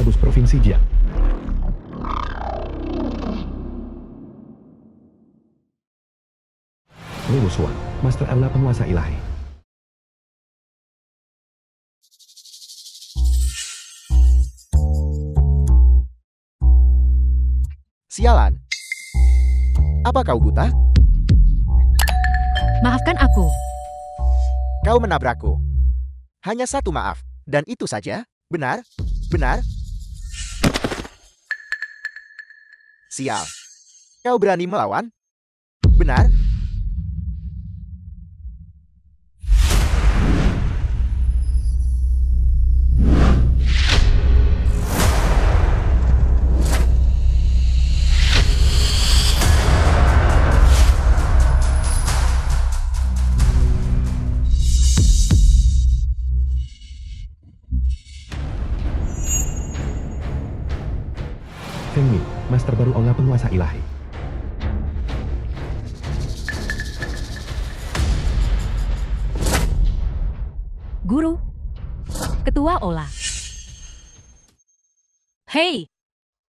Silabus Provinsi Jiang. Lu Wusuan, Master Aula Penguasa Ilahi. Sialan. Apa kau buta? Maafkan aku. Kau menabrakku. Hanya satu maaf, dan itu saja. Benar? Benar? Sial. Kau berani melawan? Benar? Feng Ming, Master baru Aula Penguasa Ilahi. Guru. Ketua Aula. Hei,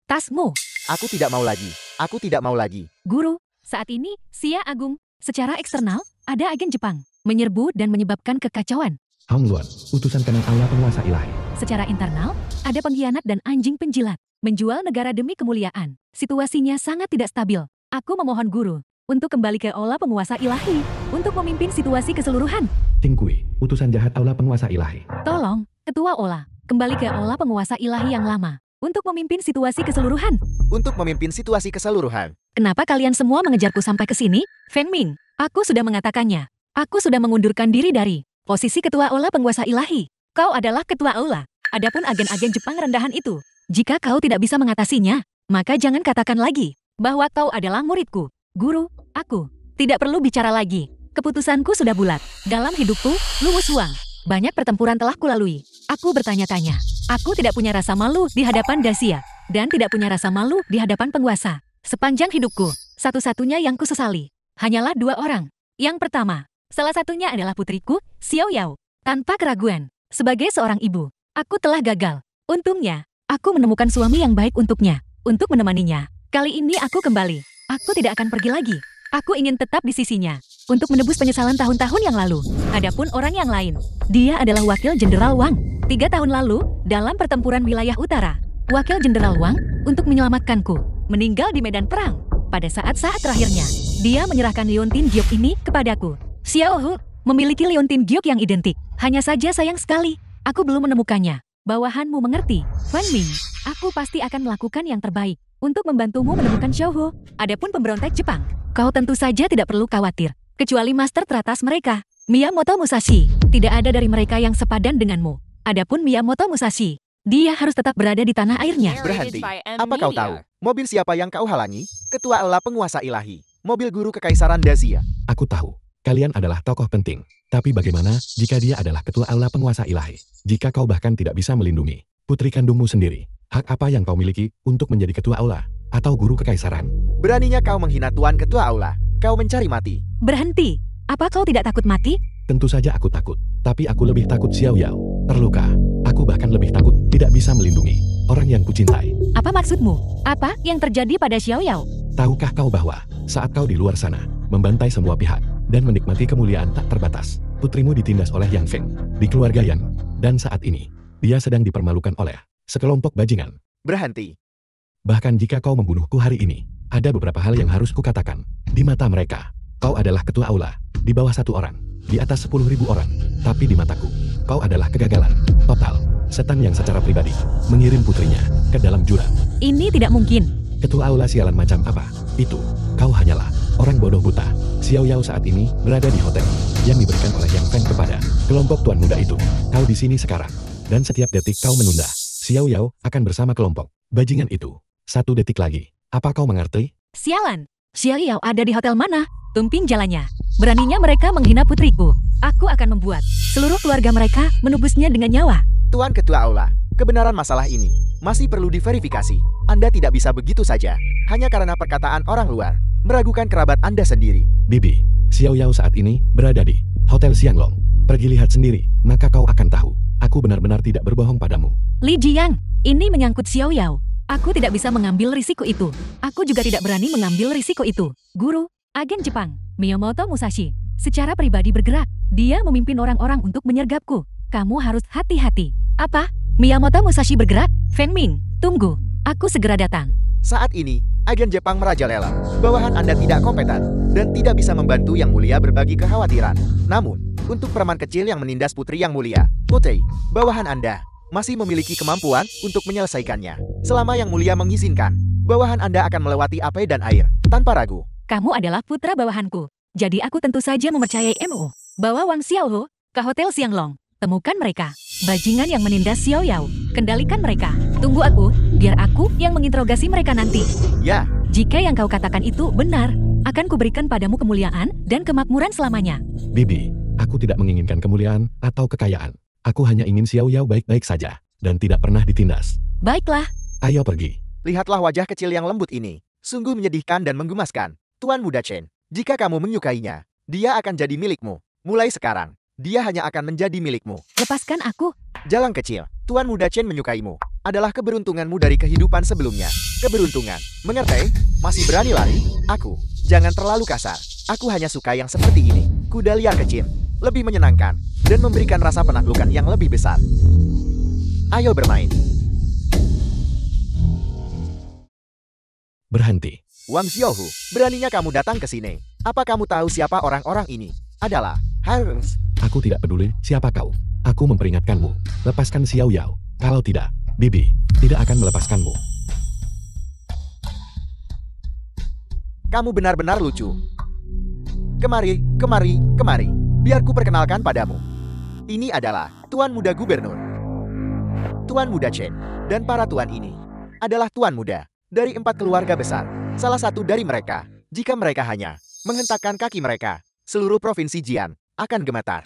tasmu. Aku tidak mau lagi. Aku tidak mau lagi. Guru, saat ini Xia Agung, secara eksternal, ada agen Jepang, menyerbu dan menyebabkan kekacauan. Hong Luan, utusan kanan Aula Penguasa Ilahi. Secara internal, ada pengkhianat dan anjing penjilat, menjual negara demi kemuliaan. Situasinya sangat tidak stabil. Aku memohon guru untuk kembali ke Aula Penguasa Ilahi, untuk memimpin situasi keseluruhan. Ting Kui, utusan jahat Aula Penguasa Ilahi. Tolong, Ketua Aula, kembali ke Aula Penguasa Ilahi yang lama, untuk memimpin situasi keseluruhan. Untuk memimpin situasi keseluruhan. Kenapa kalian semua mengejarku sampai ke sini? Feng Ming, aku sudah mengatakannya. Aku sudah mengundurkan diri dari posisi Ketua Aula Penguasa Ilahi. Kau adalah Ketua Aula. Adapun agen-agen Jepang rendahan itu, jika kau tidak bisa mengatasinya, maka jangan katakan lagi bahwa kau adalah muridku. Guru, aku tidak perlu bicara lagi. Keputusanku sudah bulat. Dalam hidupku, Lu Wusuang, banyak pertempuran telah kulalui. Aku bertanya-tanya. Aku tidak punya rasa malu di hadapan Dacia, dan tidak punya rasa malu di hadapan penguasa. Sepanjang hidupku, satu-satunya yang kusesali hanyalah dua orang. Yang pertama, salah satunya adalah putriku, Xiao Yao. Tanpa keraguan, sebagai seorang ibu, aku telah gagal. Untungnya, aku menemukan suami yang baik untuknya, untuk menemaninya. Kali ini aku kembali. Aku tidak akan pergi lagi. Aku ingin tetap di sisinya, untuk menebus penyesalan tahun-tahun yang lalu. Adapun orang yang lain, dia adalah Wakil Jenderal Wang. 3 tahun lalu, dalam pertempuran wilayah utara, Wakil Jenderal Wang, untuk menyelamatkanku, meninggal di medan perang. Pada saat-saat terakhirnya, dia menyerahkan Liontin Giok ini kepadaku. Xiao Hu memiliki Liontin Giok yang identik. Hanya saja sayang sekali, aku belum menemukannya. Bawahanmu mengerti, Fan Ming. Aku pasti akan melakukan yang terbaik untuk membantumu menemukan Xiao Hu. Adapun pemberontak Jepang, kau tentu saja tidak perlu khawatir. Kecuali master teratas mereka, Miyamoto Musashi. Tidak ada dari mereka yang sepadan denganmu. Adapun Miyamoto Musashi, dia harus tetap berada di tanah airnya. Berhenti. Apa kau tahu? Mobil siapa yang kau halangi? Ketua Aula Penguasa Ilahi. Mobil guru Kekaisaran Dacia. Aku tahu, kalian adalah tokoh penting. Tapi bagaimana jika dia adalah Ketua Aula Penguasa Ilahi? Jika kau bahkan tidak bisa melindungi putri kandungmu sendiri, hak apa yang kau miliki untuk menjadi Ketua Aula atau Guru Kekaisaran? Beraninya kau menghina Tuan Ketua Aula. Kau mencari mati. Berhenti. Apa kau tidak takut mati? Tentu saja aku takut. Tapi aku lebih takut Xiao Yao terluka. Aku bahkan lebih takut tidak bisa melindungi orang yang kucintai. Apa maksudmu? Apa yang terjadi pada Xiao Yao? Tahukah kau bahwa saat kau di luar sana, membantai semua pihak, dan menikmati kemuliaan tak terbatas, putrimu ditindas oleh Yang Feng di keluarga Yan. Dan saat ini, dia sedang dipermalukan oleh sekelompok bajingan. Berhenti. Bahkan jika kau membunuhku hari ini, ada beberapa hal yang harus kukatakan. Di mata mereka, kau adalah Ketua Aula, di bawah 1 orang, di atas 10.000 orang. Tapi di mataku, kau adalah kegagalan total. Setan yang secara pribadi mengirim putrinya ke dalam jurang. Ini tidak mungkin. Ketua Aula sialan macam apa? Itu, kau hanyalah orang bodoh buta. Xiao Yao saat ini berada di hotel yang diberikan oleh Yang Feng kepada kelompok tuan muda itu. Kau di sini sekarang, dan setiap detik kau menunda, Xiao Yao akan bersama kelompok bajingan itu. 1 detik lagi. Apa kau mengerti? Sialan. Xiao Yao ada di hotel mana? Tumping jalannya. Beraninya mereka menghina putriku. Aku akan membuat seluruh keluarga mereka menebusnya dengan nyawa. Tuan Ketua Aula, kebenaran masalah ini masih perlu diverifikasi. Anda tidak bisa begitu saja, hanya karena perkataan orang luar, meragukan kerabat Anda sendiri. Bibi, Xiao Yao saat ini berada di Hotel Xianglong. Pergi lihat sendiri, maka kau akan tahu. Aku benar-benar tidak berbohong padamu. Li Jiang, Ini menyangkut Xiao Yao. Aku tidak bisa mengambil risiko itu. Aku juga tidak berani mengambil risiko itu. Guru, agen Jepang, Miyamoto Musashi, secara pribadi bergerak. Dia memimpin orang-orang untuk menyergapku. Kamu harus hati-hati. Apa? Miyamoto Musashi bergerak? Feng Ming, tunggu. Aku segera datang. Saat ini, agen Jepang merajalela. Bawahan Anda tidak kompeten dan tidak bisa membantu Yang Mulia berbagi kekhawatiran. Namun, untuk preman kecil yang menindas Putri Yang Mulia, Putri, bawahan Anda masih memiliki kemampuan untuk menyelesaikannya. Selama Yang Mulia mengizinkan, bawahan Anda akan melewati api dan air, tanpa ragu. Kamu adalah putra bawahanku. Jadi aku tentu saja mempercayai MO. Bawa Wang Xiaohu ke Hotel Xianglong. Temukan mereka. Bajingan yang menindas Xiao Yao. Kendalikan mereka. Tunggu aku, biar aku yang menginterogasi mereka nanti. Ya, Jika yang kau katakan itu benar, akan kuberikan padamu kemuliaan dan kemakmuran selamanya. Bibi, aku tidak menginginkan kemuliaan atau kekayaan. Aku hanya ingin Xiao Yao baik-baik saja, dan tidak pernah ditindas. Baiklah, Ayo pergi. lihatlah wajah kecil yang lembut ini. Sungguh menyedihkan dan menggemaskan. Tuan Muda Chen, jika kamu menyukainya, dia akan jadi milikmu. Mulai sekarang, dia hanya akan menjadi milikmu. lepaskan aku. Jalan kecil, Tuan Muda Chen menyukaimu. Adalah keberuntunganmu dari kehidupan sebelumnya. Keberuntungan, mengerti? Masih berani lari? Aku, jangan terlalu kasar. Aku hanya suka yang seperti ini. Kuda liar kecil, lebih menyenangkan, dan memberikan rasa penaklukan yang lebih besar. Ayo bermain. Berhenti. Wang Xiaohu, beraninya kamu datang ke sini. Apa kamu tahu siapa orang-orang ini? Adalah Harus. Aku tidak peduli siapa kau. Aku memperingatkanmu. Lepaskan Xiao Yao. Kalau tidak, Bibi tidak akan melepaskanmu. Kamu benar-benar lucu. Kemari, kemari, kemari. Biar ku perkenalkan padamu. Ini adalah Tuan Muda Gubernur. Tuan Muda Chen. Dan para tuan ini adalah tuan muda dari 4 keluarga besar. Salah satu dari mereka, jika mereka hanya menghentakkan kaki mereka, seluruh provinsi Jian akan gemetar.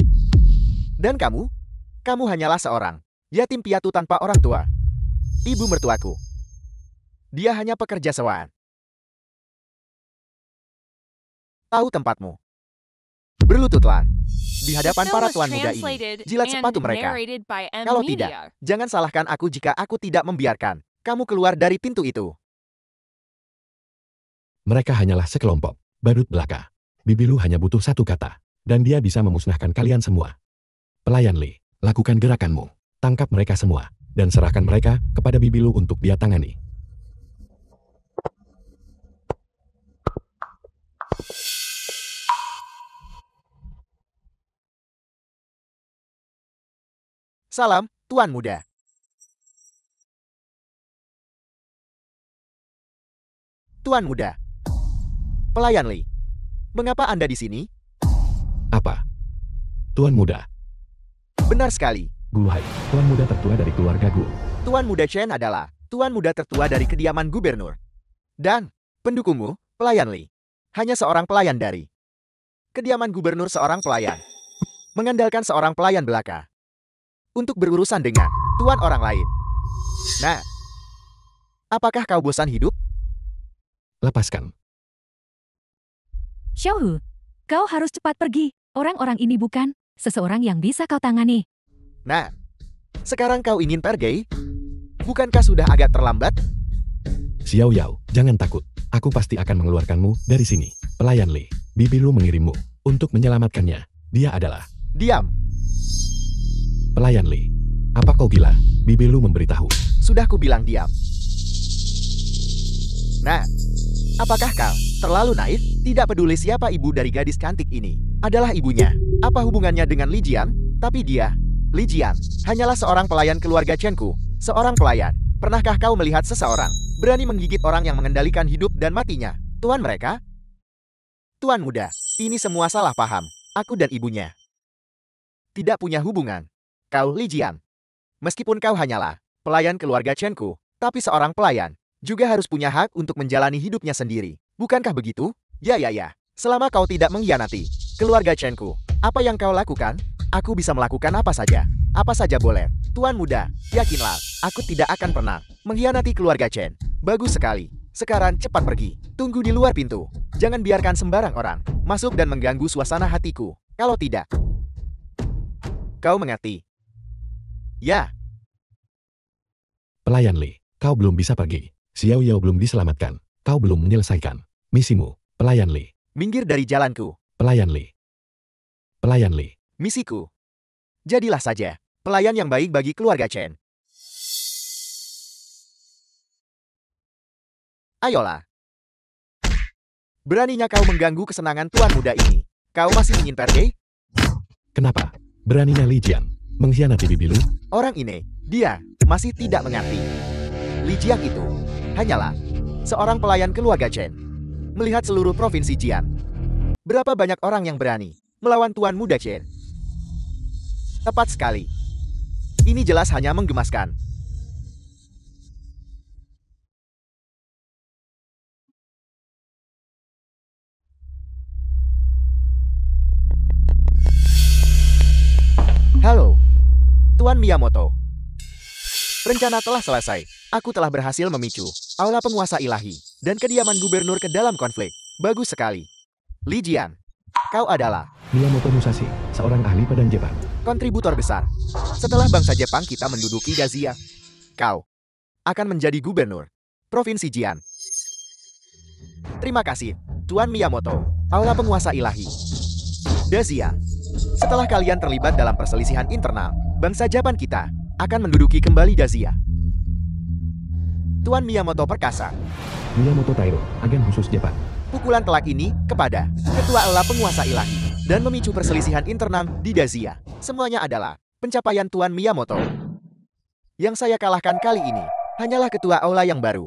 Dan kamu hanyalah seorang yatim piatu tanpa orang tua. Ibu mertuaku. Dia hanya pekerja sewaan. Tahu tempatmu. Berlututlah di hadapan para tuan muda ini. Jilat sepatu mereka. Kalau tidak, jangan salahkan aku jika aku tidak membiarkan kamu keluar dari pintu itu. Mereka hanyalah sekelompok badut belaka. Bibi Lu hanya butuh satu kata, dan dia bisa memusnahkan kalian semua. Pelayan Li, lakukan gerakanmu. Tangkap mereka semua, dan serahkan mereka kepada Bibi Lu untuk dia tangani. Salam, Tuan Muda. Tuan Muda. Pelayan Li. Mengapa Anda di sini? Apa? Tuan Muda. Benar sekali. Gu Hai, Tuan Muda tertua dari keluarga Gu. Tuan Muda Chen adalah Tuan Muda tertua dari kediaman gubernur. Dan pendukungmu, Pelayan Li. Hanya seorang pelayan dari kediaman gubernur, seorang pelayan. Mengandalkan seorang pelayan belaka untuk berurusan dengan tuan orang lain. Nah, apakah kau bosan hidup? Lepaskan. Xiaohu, kau harus cepat pergi. Orang-orang ini bukan seseorang yang bisa kau tangani. Nah, sekarang kau ingin pergi? Bukankah sudah agak terlambat? Xiao Yao, jangan takut. Aku pasti akan mengeluarkanmu dari sini. Pelayan Li, Bibi Lu mengirimmu untuk menyelamatkannya. Dia adalah... Diam. Pelayan Li. Apa kau gila? Bibi Lu memberitahu. Sudah ku bilang diam. Nah, apakah kau terlalu naif? Tidak peduli siapa ibu dari gadis cantik ini. Adalah ibunya. Apa hubungannya dengan Li Jian? Tapi dia, Li Jian, hanyalah seorang pelayan keluarga Chenku. Seorang pelayan. Pernahkah kau melihat seseorang berani menggigit orang yang mengendalikan hidup dan matinya? Tuan mereka? Tuan Muda, ini semua salah paham. Aku dan ibunya tidak punya hubungan. Kau Li Jian. Meskipun kau hanyalah pelayan keluarga Chenku, tapi seorang pelayan juga harus punya hak untuk menjalani hidupnya sendiri. Bukankah begitu? Ya. Selama kau tidak mengkhianati keluarga Chenku, apa yang kau lakukan? Aku bisa melakukan apa saja. Apa saja boleh. Tuan Muda, yakinlah, aku tidak akan pernah mengkhianati keluarga Chen. Bagus sekali. Sekarang cepat pergi. Tunggu di luar pintu. Jangan biarkan sembarang orang masuk dan mengganggu suasana hatiku. Kalau tidak, kau mengerti. Ya. Pelayan Li, kau belum bisa pergi. Xiao Yao belum diselamatkan. Kau belum menyelesaikan misimu. Pelayan Li. Minggir dari jalanku. Pelayan Li. Pelayan Li. Misiku. Jadilah saja pelayan yang baik bagi keluarga Chen. Ayolah. Beraninya kau mengganggu kesenangan tuan muda ini. Kau masih ingin pergi? Kenapa? Beraninya Li Jiang mengkhianati Bibi Lu? Orang ini, dia masih tidak mengerti. Li Jiang itu hanyalah seorang pelayan keluarga Chen. Melihat seluruh provinsi Jian, berapa banyak orang yang berani melawan tuan muda Chen? Tepat sekali. Ini jelas hanya menggemaskan. Halo, Tuan Miyamoto. Rencana telah selesai. Aku telah berhasil memicu aula penguasa ilahi dan kediaman gubernur ke dalam konflik. Bagus sekali. Li Jian, kau adalah Miyamoto Musashi, seorang ahli pedang Jepang. kontributor besar. Setelah bangsa Jepang kita menduduki Dazia, kau akan menjadi gubernur Provinsi Jian. Terima kasih, Tuan Miyamoto, aula penguasa ilahi. Dazia, setelah kalian terlibat dalam perselisihan internal, bangsa Jepang kita akan menduduki kembali Dazia. Tuan Miyamoto perkasa. Miyamoto Tairo, agen khusus Jepang. Pukulan telak ini kepada ketua aula penguasa ilahi dan memicu perselisihan internal di Dazia. Semuanya adalah pencapaian Tuan Miyamoto. Yang saya kalahkan kali ini hanyalah ketua aula yang baru.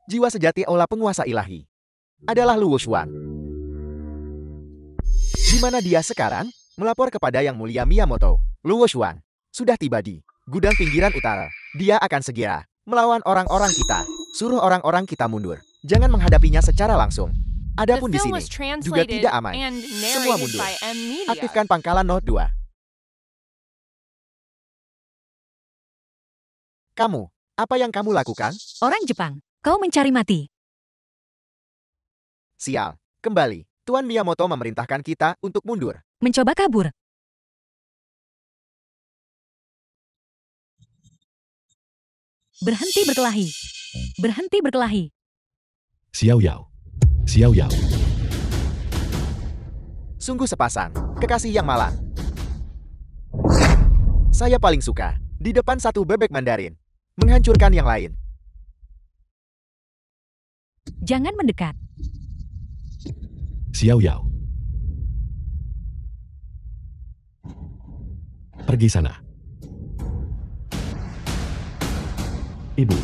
Jiwa sejati aula penguasa ilahi adalah Luo Xuan. Di mana dia sekarang? Melapor kepada Yang Mulia Miyamoto. Luo Xuan sudah tiba di gudang pinggiran utara. Dia akan segera melawan orang-orang kita. Suruh orang-orang kita mundur. Jangan menghadapinya secara langsung. Adapun di sini juga tidak aman. Semua mundur. Aktifkan pangkalan Note 2. Kamu, apa yang kamu lakukan? Orang Jepang, kau mencari mati. Sial, kembali. Tuan Miyamoto memerintahkan kita untuk mundur. Mencoba kabur. Berhenti berkelahi. Berhenti berkelahi. Xiao Yao. Xiao Yao. Sungguh sepasang kekasih yang malang. Saya paling suka di depan satu bebek Mandarin menghancurkan yang lain. Jangan mendekat. Xiao Yao. Pergi sana. Ibu.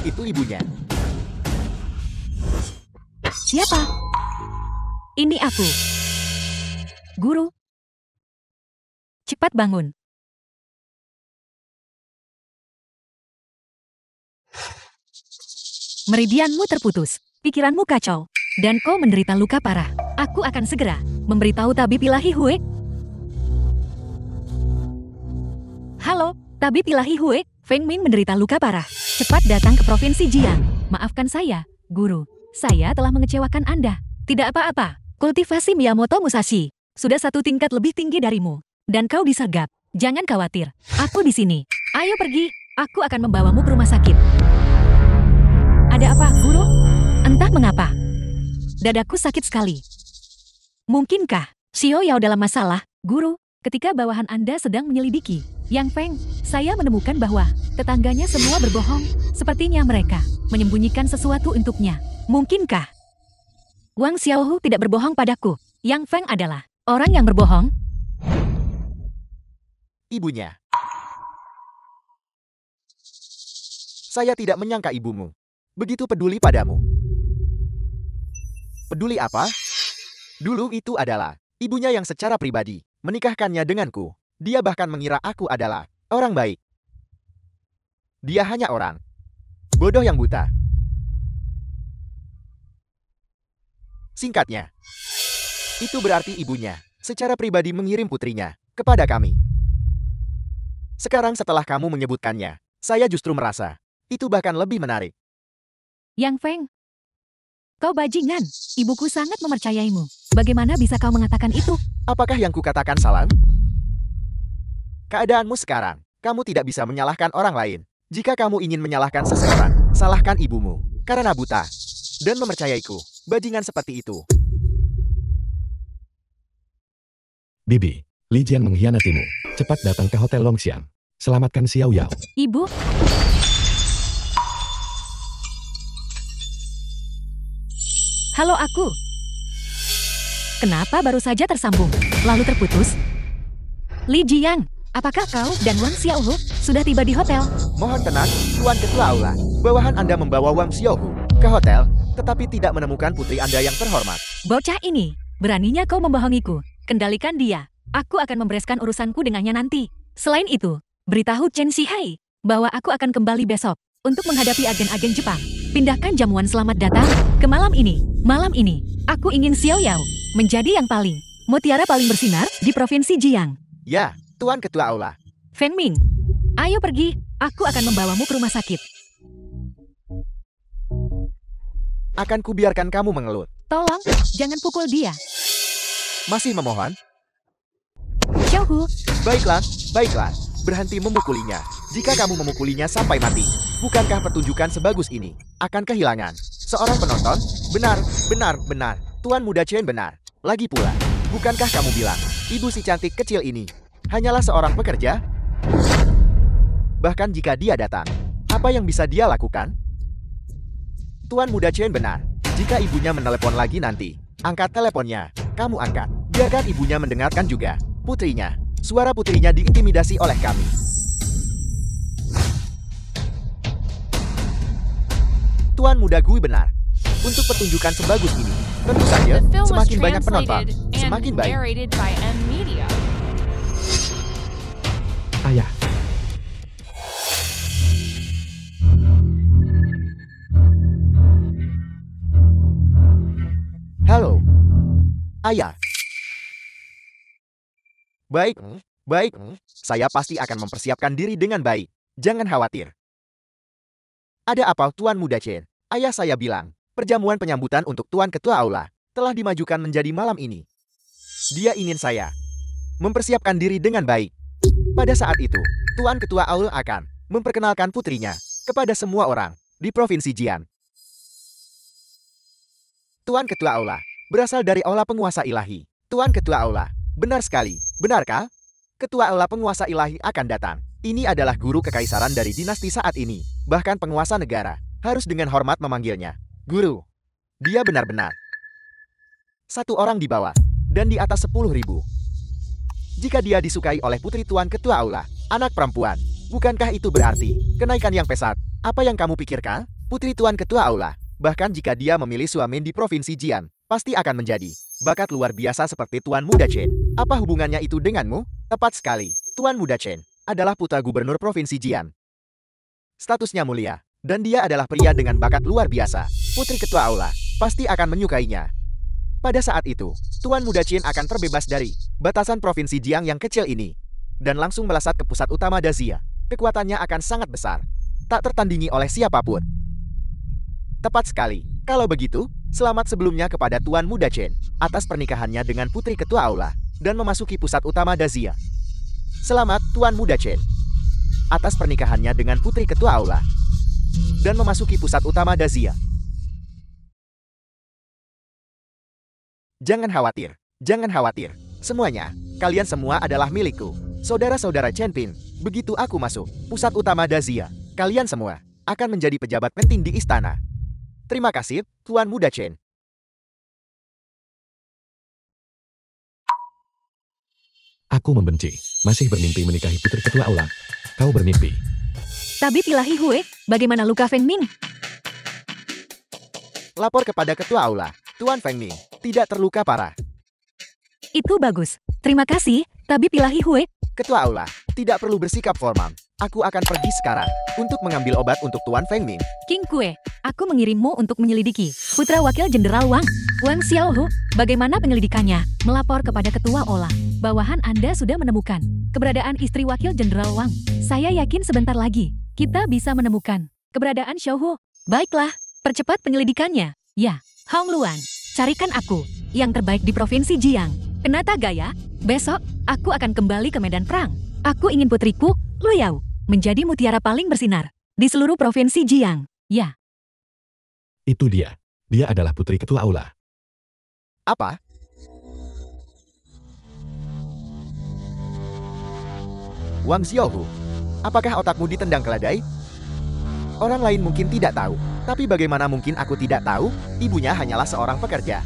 Itu ibunya. Siapa? Ini aku. Guru. Cepat bangun. Meridianmu terputus, pikiranmu kacau, dan kau menderita luka parah. Aku akan segera memberitahu tabib ilahi Hue. Halo, tabib ilahi Hue, Feng Ming menderita luka parah. Cepat datang ke Provinsi Jian. Maafkan saya, Guru. Saya telah mengecewakan Anda. Tidak apa-apa. Kultivasi Miyamoto Musashi sudah satu tingkat lebih tinggi darimu. Dan kau disergap. Jangan khawatir. Aku di sini. Ayo pergi. Aku akan membawamu ke rumah sakit. Ada apa, Guru? Entah mengapa. Dadaku sakit sekali. Mungkinkah Xiao Yao dalam masalah, Guru? Ketika bawahan Anda sedang menyelidiki Yang Feng, saya menemukan bahwa tetangganya semua berbohong. Sepertinya mereka menyembunyikan sesuatu untuknya. Mungkinkah Wang Xiaohu tidak berbohong padaku? Yang Feng adalah orang yang berbohong? Ibunya. Saya tidak menyangka ibumu begitu peduli padamu. Peduli apa? Dulu itu adalah ibunya yang secara pribadi menikahkannya denganku. Dia bahkan mengira aku adalah orang baik. Dia hanya orang bodoh yang buta. Singkatnya, itu berarti ibunya secara pribadi mengirim putrinya kepada kami. Sekarang setelah kamu menyebutkannya, saya justru merasa itu bahkan lebih menarik. Yang Feng, kau bajingan. Ibuku sangat mempercayaimu. Bagaimana bisa kau mengatakan itu? Apakah yang kukatakan salah? Keadaanmu sekarang, kamu tidak bisa menyalahkan orang lain. Jika kamu ingin menyalahkan seseorang, salahkan ibumu. Karena buta. Dan mempercayaiku, bajingan seperti itu. Bibi, Li Jian mengkhianatimu. Cepat datang ke Hotel Longxian. Selamatkan Xiao Yao. Ibu, halo aku. Kenapa baru saja tersambung, lalu terputus? Li Jiang, apakah kau dan Wang Xiaohu sudah tiba di hotel? Mohon tenang, Tuan Ketua Aula. Bawahan Anda membawa Wang Xiaohu ke hotel, tetapi tidak menemukan putri Anda yang terhormat. Bocah ini, beraninya kau membohongiku. Kendalikan dia. Aku akan membereskan urusanku dengannya nanti. Selain itu, beritahu Chen Shihai bahwa aku akan kembali besok untuk menghadapi agen-agen Jepang. Pindahkan jamuan selamat datang ke malam ini. Malam ini, aku ingin Xiao Yao menjadi yang paling mutiara paling bersinar di Provinsi Jiang. Ya, Tuan Ketua Aula. Feng Ming, ayo pergi. Aku akan membawamu ke rumah sakit. Akan kubiarkan kamu mengelut. Tolong, jangan pukul dia. Masih memohon? Xiaohu, Baiklah, baiklah. Berhenti memukulinya. Jika kamu memukulinya sampai mati, bukankah pertunjukan sebagus ini akan kehilangan seorang penonton? Benar, benar, benar. Tuan Muda Chen benar. Lagi pula, bukankah kamu bilang, ibu si cantik kecil ini hanyalah seorang pekerja? Bahkan jika dia datang, apa yang bisa dia lakukan? Tuan Muda Chen benar. Jika ibunya menelepon lagi nanti, angkat teleponnya. Kamu angkat. Biarkan ibunya mendengarkan juga. Putrinya, suara putrinya diintimidasi oleh kami. Tuan Muda Gui benar. Untuk pertunjukan sebagus ini, tentu saja semakin banyak penonton, semakin baik. Ayah, Halo, Ayah. Baik, baik. Saya pasti akan mempersiapkan diri dengan baik. Jangan khawatir. Ada apa, Tuan Muda Chen? Ayah saya bilang, perjamuan penyambutan untuk Tuan Ketua Aula telah dimajukan menjadi malam ini. Dia ingin saya mempersiapkan diri dengan baik. Pada saat itu, Tuan Ketua Aula akan memperkenalkan putrinya kepada semua orang di Provinsi Jian. Tuan Ketua Aula berasal dari Aula Penguasa Ilahi. Tuan Ketua Aula, benar sekali, benarkah? Ketua Aula Penguasa Ilahi akan datang. Ini adalah guru kekaisaran dari dinasti saat ini. Bahkan penguasa negara harus dengan hormat memanggilnya guru. Dia benar-benar satu orang di bawah dan di atas 10.000. Jika dia disukai oleh putri Tuan Ketua Aula, anak perempuan, bukankah itu berarti kenaikan yang pesat? Apa yang kamu pikirkan, putri Tuan Ketua Aula? Bahkan jika dia memilih suami di Provinsi Jian, pasti akan menjadi bakat luar biasa seperti Tuan Muda Chen. Apa hubungannya itu denganmu? Tepat sekali, Tuan Muda Chen adalah putra gubernur Provinsi Jian. Statusnya mulia, dan dia adalah pria dengan bakat luar biasa. Putri Ketua Aula pasti akan menyukainya. Pada saat itu, Tuan Muda Chen akan terbebas dari batasan Provinsi Jiang yang kecil ini, dan langsung melesat ke pusat utama Dazia. Kekuatannya akan sangat besar, tak tertandingi oleh siapapun. Tepat sekali. Kalau begitu, selamat sebelumnya kepada Tuan Muda Chen atas pernikahannya dengan Putri Ketua Aula dan memasuki pusat utama Dazia. Selamat Tuan Muda Chen atas pernikahannya dengan Putri Ketua Aula dan memasuki pusat utama Dazia. Jangan khawatir, jangan khawatir. Semuanya, kalian semua adalah milikku. Saudara-saudara Chen Pin, begitu aku masuk pusat utama Dazia, kalian semua akan menjadi pejabat penting di istana. Terima kasih, Tuan Muda Chen. aku membenci. Masih bermimpi menikahi putri Ketua Aula. Kau bermimpi. Tabib Ilahi Hue, bagaimana luka Feng Ming? Lapor kepada Ketua Aula, Tuan Feng Ming tidak terluka parah. Itu bagus. Terima kasih, Tabib Ilahi Hue. Ketua Aula tidak perlu bersikap formal. Aku akan pergi sekarang untuk mengambil obat untuk Tuan Feng Ming. King Kue, aku mengirimmu untuk menyelidiki Putra Wakil Jenderal Wang Xiaohu. Bagaimana penyelidikannya? Melapor kepada Ketua Ola. Bawahan Anda sudah menemukan keberadaan istri Wakil Jenderal Wang. Saya yakin sebentar lagi kita bisa menemukan keberadaan Xiaohu. Baiklah, percepat penyelidikannya. Ya, Hong Luan, carikan aku yang terbaik di Provinsi Jiang. Penata Gaya, besok aku akan kembali ke medan perang. Aku ingin putriku, Luyao, menjadi mutiara paling bersinar di seluruh provinsi Jiang. Ya, Itu dia. Dia adalah putri ketua aula. Apa? Wang Xiaohu, apakah otakmu ditendang keledai? Orang lain mungkin tidak tahu, tapi bagaimana mungkin aku tidak tahu? Ibunya hanyalah seorang pekerja.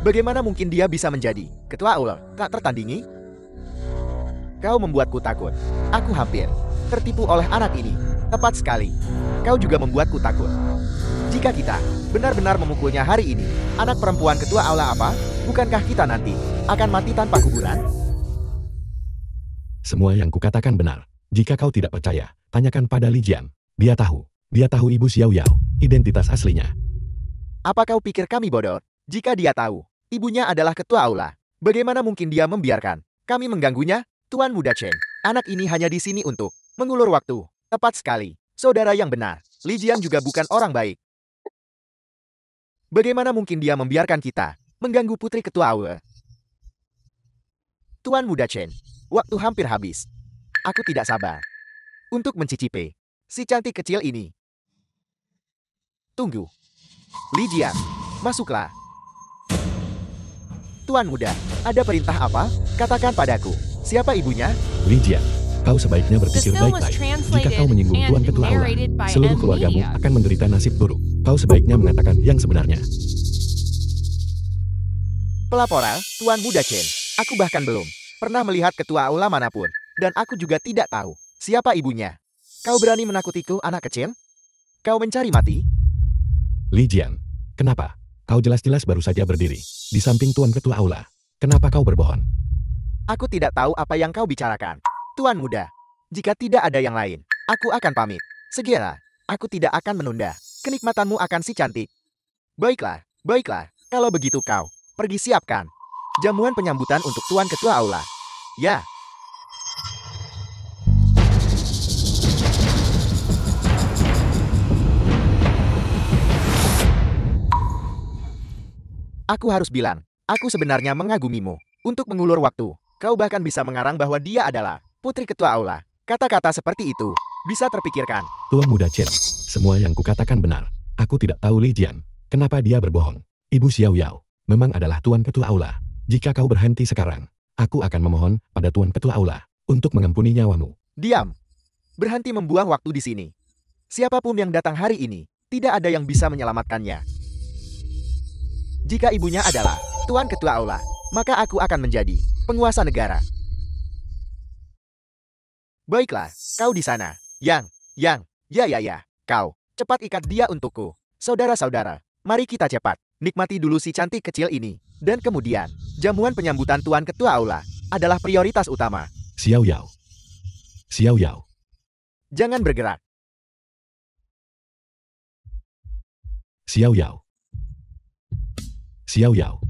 Bagaimana mungkin dia bisa menjadi ketua aula tak tertandingi? Kau membuatku takut. Aku hampir tertipu oleh anak ini. Tepat sekali. Kau juga membuatku takut. Jika kita benar-benar memukulnya hari ini, anak perempuan ketua aula apa? Bukankah kita nanti akan mati tanpa kuburan? Semua yang kukatakan benar. Jika kau tidak percaya, tanyakan pada Li Jian. Dia tahu. Dia tahu ibu Xiao Yao, identitas aslinya. Apa kau pikir kami bodoh? Jika dia tahu, ibunya adalah ketua aula, bagaimana mungkin dia membiarkan kami mengganggunya? Tuan Muda Chen, anak ini hanya di sini untuk mengulur waktu. Tepat sekali. Saudara yang benar, Li Jian juga bukan orang baik. Bagaimana mungkin dia membiarkan kita mengganggu putri ketua aula? Tuan Muda Chen, waktu hampir habis. Aku tidak sabar untuk mencicipi si cantik kecil ini. Tunggu. Li Jian, masuklah. Tuan Muda, ada perintah apa? Katakan padaku, siapa ibunya? Li Jian, kau sebaiknya berpikir baik-baik. Jika kau menyinggung Tuan Ketua Aula, seluruh keluargamu akan menderita nasib buruk. Kau sebaiknya mengatakan yang sebenarnya. Pelaporan, Tuan Muda Chen. Aku bahkan belum pernah melihat ketua aula manapun. Dan aku juga tidak tahu siapa ibunya. Kau berani menakutiku, anak kecil? Kau mencari mati? Li Jian, kenapa? Kau jelas-jelas baru saja berdiri di samping Tuan Ketua Aula. Kenapa kau berbohong? Aku tidak tahu apa yang kau bicarakan. Tuan Muda, jika tidak ada yang lain, aku akan pamit. Segera, aku tidak akan menunda. Kenikmatanmu akan si cantik. Baiklah, baiklah. Kalau begitu kau pergi siapkan jamuan penyambutan untuk Tuan Ketua Aula. Ya. Aku harus bilang, aku sebenarnya mengagumimu. Untuk mengulur waktu, kau bahkan bisa mengarang bahwa dia adalah putri ketua aula. Kata-kata seperti itu bisa terpikirkan. Tuan Muda Chen, semua yang kukatakan benar. Aku tidak tahu Li Jian. Kenapa dia berbohong? Ibu Xiao Yao memang adalah Tuan Ketua Aula. Jika kau berhenti sekarang, aku akan memohon pada Tuan Ketua Aula untuk mengampuni nyawamu. Diam. Berhenti membuang waktu di sini. Siapapun yang datang hari ini, tidak ada yang bisa menyelamatkannya. Jika ibunya adalah Tuan Ketua Aula, maka aku akan menjadi penguasa negara. Baiklah, kau di sana. Ya, kau. Cepat ikat dia untukku. Saudara-saudara, mari kita cepat nikmati dulu si cantik kecil ini. Dan kemudian, jamuan penyambutan Tuan Ketua Aula adalah prioritas utama. Xiao Yao. Xiao Yao. Jangan bergerak. Xiao Yao. Xiao Yao.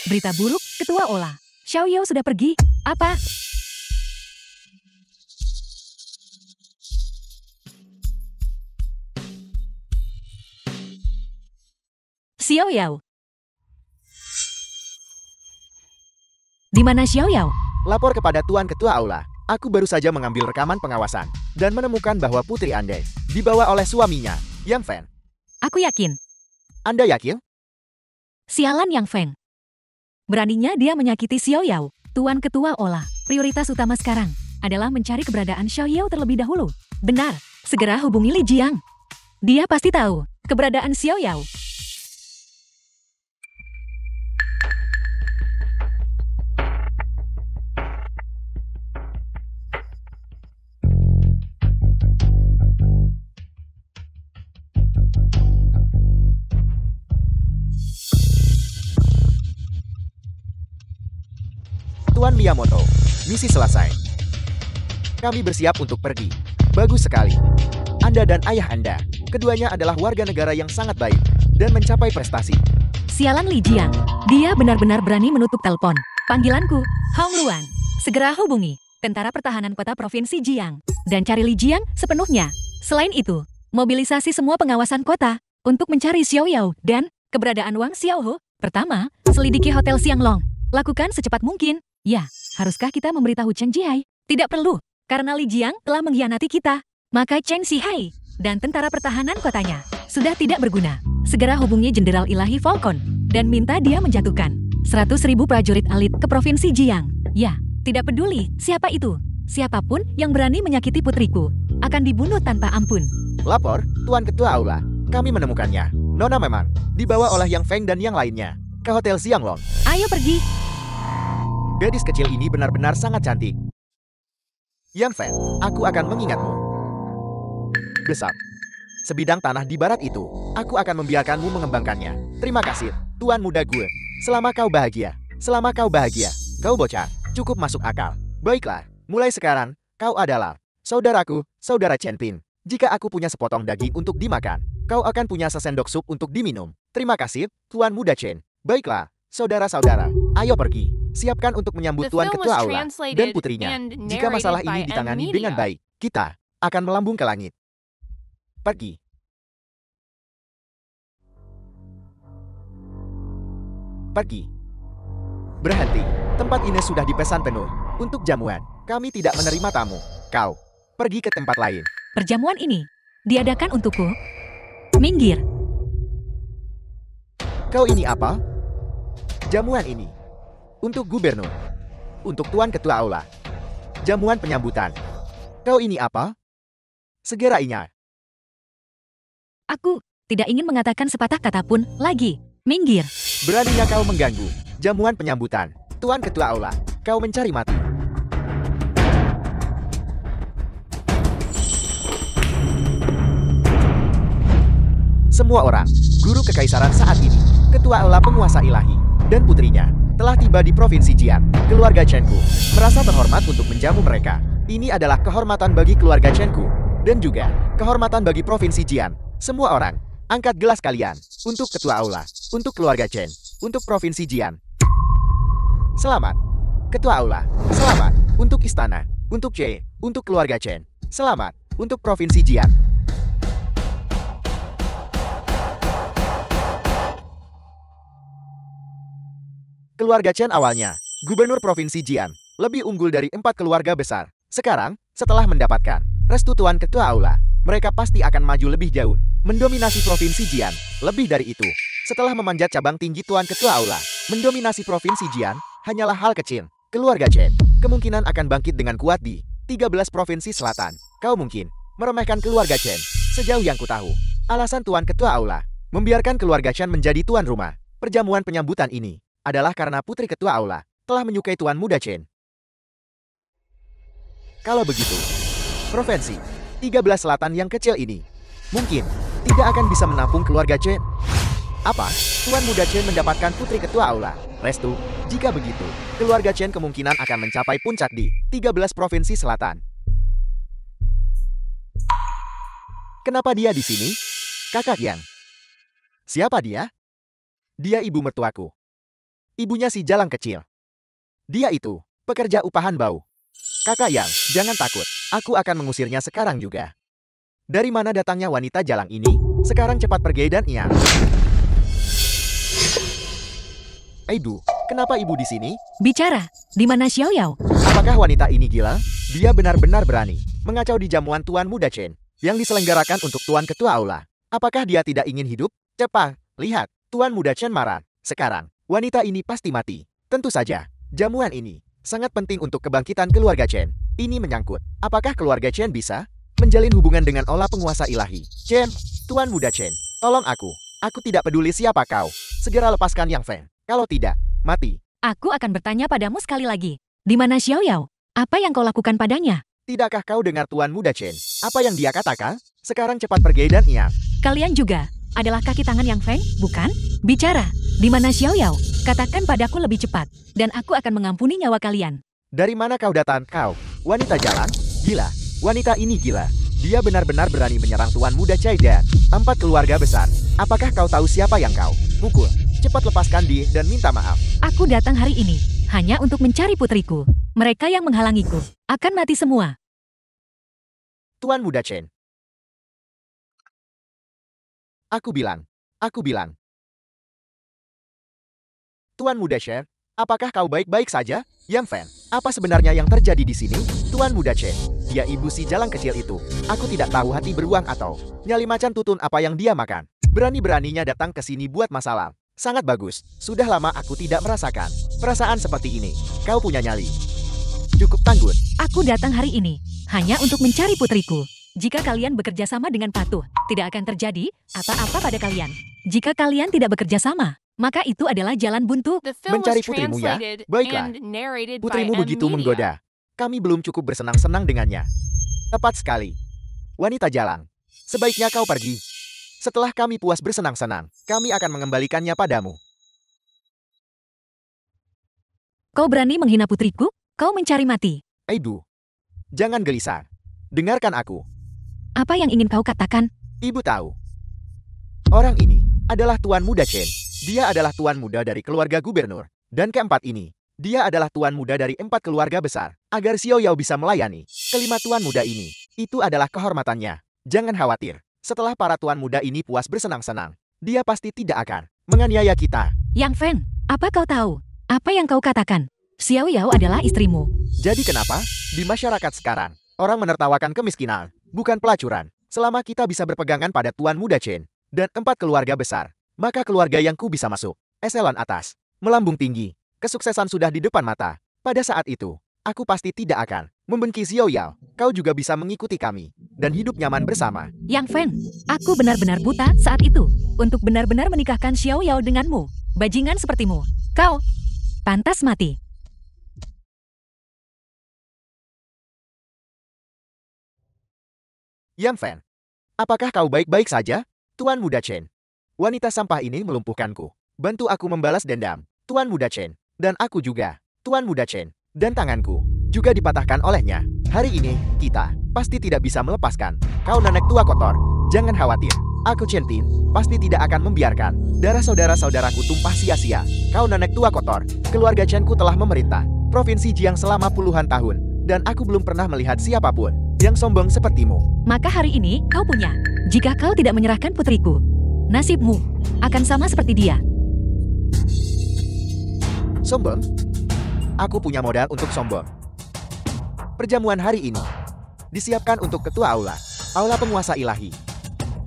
berita buruk, Ketua Ola. Xiao Yao sudah pergi. Apa? Xiao Yao. Di mana Xiao Yao? Lapor kepada Tuan Ketua Aula. Aku baru saja mengambil rekaman pengawasan dan menemukan bahwa Putri Ande dibawa oleh suaminya, Yang Feng. Aku yakin. Anda yakin? Sialan Yang Feng. Beraninya dia menyakiti Xiao Yao. Tuan Ketua Ola, prioritas utama sekarang adalah mencari keberadaan Xiao Yao terlebih dahulu. Benar, segera hubungi Li Jiang. Dia pasti tahu keberadaan Xiao Yao. Tuan Miyamoto, misi selesai. Kami bersiap untuk pergi. Bagus sekali. Anda dan ayah Anda, keduanya adalah warga negara yang sangat baik dan mencapai prestasi. Sialan Li Jiang, dia benar-benar berani menutup telepon. Panggilanku, Hong Luan. Segera hubungi Tentara Pertahanan Kota Provinsi Jiang dan cari Li Jiang sepenuhnya. Selain itu, Mobilisasi semua pengawasan kota untuk mencari Xiao Yao dan keberadaan Wang Xiaoho. Pertama, selidiki Hotel Xianglong. Lakukan secepat mungkin. Ya, haruskah kita memberitahu Chen Jihai? Tidak perlu, karena Li Jiang telah mengkhianati kita. Maka Chen Xihai dan tentara pertahanan kotanya sudah tidak berguna. Segera hubungi Jenderal Ilahi Falcon dan minta dia menjatuhkan 100.000 prajurit elit ke Provinsi Jiang. Ya, tidak peduli siapa itu. Siapapun yang berani menyakiti putriku akan dibunuh tanpa ampun. Lapor, Tuan Ketua Aula. Kami menemukannya. Nona memang dibawa oleh Yang Feng dan yang lainnya ke Hotel Xianglong. Ayo pergi. Gadis kecil ini benar-benar sangat cantik. Yang Feng, aku akan mengingatmu. Besar. Sebidang tanah di barat itu, aku akan membiarkanmu mengembangkannya. Terima kasih, Tuan Muda Gue. Selama kau bahagia. Selama kau bahagia. Kau bocah, cukup masuk akal. Baiklah, mulai sekarang, kau adalah saudaraku, saudara Chen Pin. Jika aku punya sepotong daging untuk dimakan, kau akan punya sesendok sup untuk diminum. Terima kasih, Tuan Muda Chen. Baiklah, saudara-saudara, ayo pergi. Siapkan untuk menyambut Tuan Ketua Aula dan putrinya. Jika masalah ini ditangani dengan baik, kita akan melambung ke langit. Pergi. Pergi. Berhenti. Tempat ini sudah dipesan penuh. Untuk jamuan, kami tidak menerima tamu. Kau, pergi ke tempat lain. Perjamuan ini diadakan untukku. Minggir. Kau ini apa? Jamuan ini untuk gubernur. Untuk Tuan Ketua Aula. Jamuan penyambutan. Kau ini apa? Segera ingat. Aku tidak ingin mengatakan sepatah kata pun lagi. Minggir. Beraninya kau mengganggu jamuan penyambutan Tuan Ketua Aula. Kau mencari mati. Semua orang, guru kekaisaran saat ini, Ketua Aula penguasa ilahi, dan putrinya, telah tiba di Provinsi Jian. Keluarga Chenku merasa terhormat untuk menjamu mereka. Ini adalah kehormatan bagi keluarga Chenku, dan juga kehormatan bagi Provinsi Jian. Semua orang, angkat gelas kalian, untuk Ketua Aula, untuk keluarga Chen, untuk Provinsi Jian. Selamat, Ketua Aula, selamat, untuk istana, untuk C, untuk keluarga Chen. Selamat, untuk Provinsi Jian. Keluarga Chen awalnya, Gubernur Provinsi Jian, lebih unggul dari 4 keluarga besar. Sekarang, setelah mendapatkan restu Tuan Ketua Aula, mereka pasti akan maju lebih jauh, mendominasi Provinsi Jian. Lebih dari itu, setelah memanjat cabang tinggi Tuan Ketua Aula, mendominasi Provinsi Jian hanyalah hal kecil. Keluarga Chen kemungkinan akan bangkit dengan kuat di 13 provinsi selatan. Kau mungkin meremehkan keluarga Chen. Sejauh yang kutahu, alasan Tuan Ketua Aula membiarkan keluarga Chen menjadi tuan rumah perjamuan penyambutan ini adalah karena putri Ketua Aula telah menyukai Tuan Muda Chen. Kalau begitu, provinsi 13 selatan yang kecil ini mungkin tidak akan bisa menampung keluarga Chen. Apa? Tuan Muda Chen mendapatkan putri Ketua Aula restu? Jika begitu, keluarga Chen kemungkinan akan mencapai puncak di 13 provinsi selatan. Kenapa dia di sini? Kakak Yang. Siapa dia? Dia ibu mertuaku. Ibunya si jalang kecil. Dia itu pekerja upahan bau. Kakak Yang, jangan takut. Aku akan mengusirnya sekarang juga. Dari mana datangnya wanita jalang ini? Sekarang cepat pergi dan ia. Ibu, kenapa ibu di sini? Bicara, di mana Xiao Yao? Apakah wanita ini gila? Dia benar-benar berani mengacau di jamuan Tuan Muda Chen yang diselenggarakan untuk Tuan Ketua Aula. Apakah dia tidak ingin hidup? Cepat, lihat, Tuan Muda Chen marah. Sekarang, wanita ini pasti mati. Tentu saja, jamuan ini sangat penting untuk kebangkitan keluarga Chen. Ini menyangkut, apakah keluarga Chen bisa menjalin hubungan dengan olah penguasa ilahi? Chen, Tuan Muda Chen, tolong aku. Aku tidak peduli siapa kau. Segera lepaskan Yang Feng. Kalau tidak, mati. Aku akan bertanya padamu sekali lagi. Di mana Xiao Yao? Apa yang kau lakukan padanya? Tidakkah kau dengar Tuan Muda Chen? Apa yang dia katakan? Sekarang cepat pergi dan ia. Kalian juga adalah kaki tangan Yang Feng, bukan? Bicara, di mana Xiao Yao? Katakan padaku lebih cepat, dan aku akan mengampuni nyawa kalian. Dari mana kau datang, kau? Wanita jalan? Gila. Wanita ini gila. Dia benar-benar berani menyerang Tuan Muda Chai dan 4 keluarga besar. Apakah kau tahu siapa yang kau pukul? Cepat lepaskan dia dan minta maaf. Aku datang hari ini hanya untuk mencari putriku. Mereka yang menghalangiku akan mati semua. Tuan Muda Chen. Aku bilang. Tuan Muda Chen, apakah kau baik-baik saja? Yang Fan, apa sebenarnya yang terjadi di sini? Tuan Muda Chen, dia ibu si jalang kecil itu. Aku tidak tahu hati beruang atau nyali macan tutun apa yang dia makan. Berani-beraninya datang ke sini buat masalah. Sangat bagus, sudah lama aku tidak merasakan perasaan seperti ini. Kau punya nyali cukup tangguh. Aku datang hari ini hanya untuk mencari putriku. Jika kalian bekerja sama dengan patuh, tidak akan terjadi apa-apa pada kalian. Jika kalian tidak bekerja sama, maka itu adalah jalan buntu. Mencari putrimu ya? Baiklah. Putrimu begitu menggoda. Kami belum cukup bersenang-senang dengannya. Tepat sekali. Wanita jalang, sebaiknya kau pergi. Setelah kami puas bersenang-senang, kami akan mengembalikannya padamu. Kau berani menghina putriku? Kau mencari mati. Ibu, jangan gelisah. Dengarkan aku. Apa yang ingin kau katakan? Ibu tahu. Orang ini adalah Tuan Muda Chen. Dia adalah tuan muda dari keluarga gubernur. Dan keempat ini, dia adalah tuan muda dari 4 keluarga besar. Agar Xiao Yao bisa melayani kelima tuan muda ini, itu adalah kehormatannya. Jangan khawatir. Setelah para tuan muda ini puas bersenang-senang, dia pasti tidak akan menganiaya kita. Yang Feng, apa kau tahu? Apa yang kau katakan? Xiao Yao adalah istrimu. Jadi kenapa? Di masyarakat sekarang, orang menertawakan kemiskinan, bukan pelacuran. Selama kita bisa berpegangan pada Tuan Muda Chen dan 4 keluarga besar, maka keluarga yang ku bisa masuk eselon atas, melambung tinggi. Kesuksesan sudah di depan mata. Pada saat itu, aku pasti tidak akan membenci Xiao Yao. Kau juga bisa mengikuti kami dan hidup nyaman bersama. Yang Feng, aku benar-benar buta saat itu untuk benar-benar menikahkan Xiao Yao denganmu. Bajingan sepertimu, kau pantas mati. Yang Fan, apakah kau baik-baik saja? Tuan Muda Chen, wanita sampah ini melumpuhkanku. Bantu aku membalas dendam. Tuan Muda Chen, dan aku juga. Tuan Muda Chen, dan tanganku juga dipatahkan olehnya. Hari ini, kita pasti tidak bisa melepaskan. Kau nenek tua kotor, jangan khawatir. Aku Chen Tin, pasti tidak akan membiarkan darah saudara-saudaraku tumpah sia-sia. Kau nenek tua kotor, keluarga Chen-ku telah memerintah Provinsi Jiang selama puluhan tahun. Dan aku belum pernah melihat siapapun yang sombong sepertimu. Maka hari ini kau punya. Jika kau tidak menyerahkan putriku, nasibmu akan sama seperti dia. Sombong? Aku punya modal untuk sombong. Perjamuan hari ini disiapkan untuk ketua aula penguasa ilahi.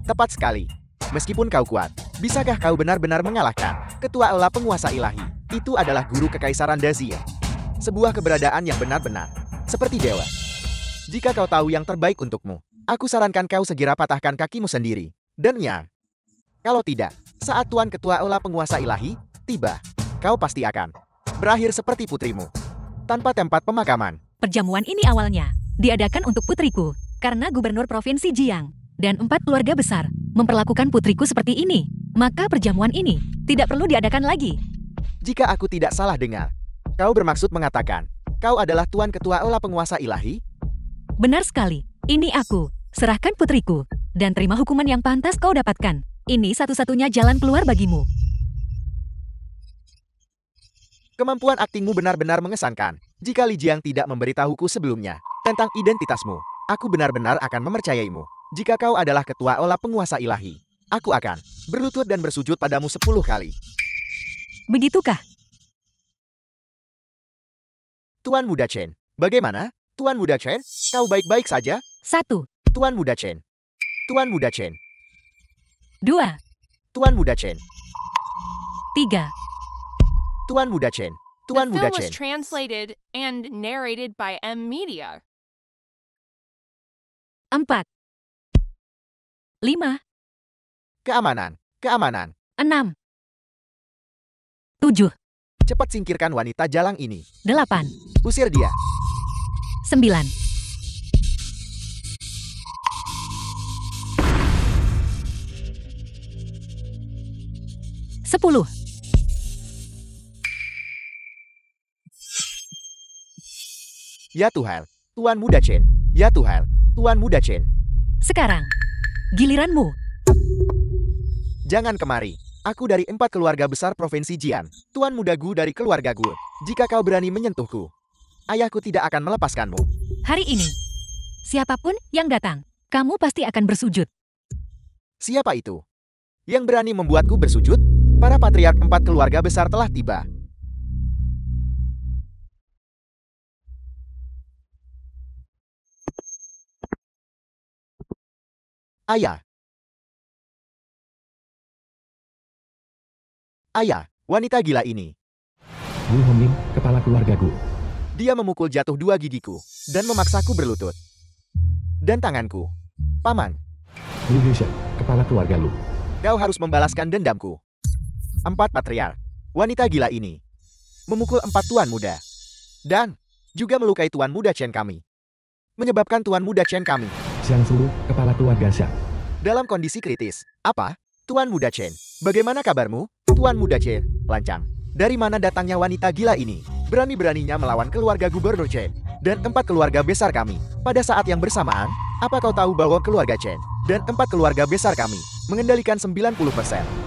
Tepat sekali. Meskipun kau kuat, bisakah kau benar-benar mengalahkan ketua aula penguasa ilahi? Itu adalah guru kekaisaran Dazie. Sebuah keberadaan yang benar-benar seperti dewa. Jika kau tahu yang terbaik untukmu, aku sarankan kau segera patahkan kakimu sendiri. Dan ya, kalau tidak, saat Tuan Ketua Aula Penguasa Ilahi tiba, kau pasti akan berakhir seperti putrimu, tanpa tempat pemakaman. Perjamuan ini awalnya diadakan untuk putriku, karena gubernur Provinsi Jiang dan 4 keluarga besar memperlakukan putriku seperti ini. Maka perjamuan ini tidak perlu diadakan lagi. Jika aku tidak salah dengar, kau bermaksud mengatakan kau adalah Tuan Ketua Aula Penguasa Ilahi? Benar sekali. Ini aku. Serahkan putriku. Dan terima hukuman yang pantas kau dapatkan. Ini satu-satunya jalan keluar bagimu. Kemampuan aktingmu benar-benar mengesankan. Jika Li Jiang tidak memberitahuku sebelumnya tentang identitasmu, aku benar-benar akan mempercayaimu. Jika kau adalah Ketua Aula Penguasa Ilahi, aku akan berlutut dan bersujud padamu 10 kali. Begitukah? Tuan Muda Chen, bagaimana? Tuan Muda Chen, kau baik-baik saja? 1, Tuan Muda Chen. Tuan Muda Chen. 2, Tuan Muda Chen. 3. Tuan Muda Chen. Tuan The Muda film was Chen. translated and narrated by M Media. 4, 5, Keamanan. 6, 7, Cepat singkirkan wanita jalang ini. 8, Usir dia. 9. 10. Ya Tuhan, Tuan Muda Chen. Ya Tuhan, Tuan Muda Chen. Sekarang, giliranmu. Jangan kemari. Aku dari 4 keluarga besar Provinsi Jian. Tuan Muda Gu dari keluarga Gu. Jika kau berani menyentuhku, ayahku tidak akan melepaskanmu. Hari ini, siapapun yang datang, kamu pasti akan bersujud. Siapa itu? yang berani membuatku bersujud? Para patriark 4 keluarga besar telah tiba. Ayah. Ayah, wanita gila ini. Gu Hongmin, kepala keluarga Gu. Dia memukul jatuh 2 gigiku dan memaksaku berlutut. Dan tanganku. Paman, Lu Yushen, kepala keluarga Lu. kau harus membalaskan dendamku. 4 patriark, wanita gila ini, memukul 4 tuan muda. Dan juga melukai tuan muda Chen kami. Menyebabkan tuan muda Chen kami Xiang Sulu, kepala keluarga Xiang. dalam kondisi kritis. Apa? Tuan muda Chen, bagaimana kabarmu? Tuan muda Chen, lancang. Dari mana datangnya wanita gila ini? Berani-beraninya melawan keluarga Gubernur Chen dan 4 keluarga besar kami. Pada saat yang bersamaan, apa kau tahu bahwa keluarga Chen dan 4 keluarga besar kami mengendalikan 90%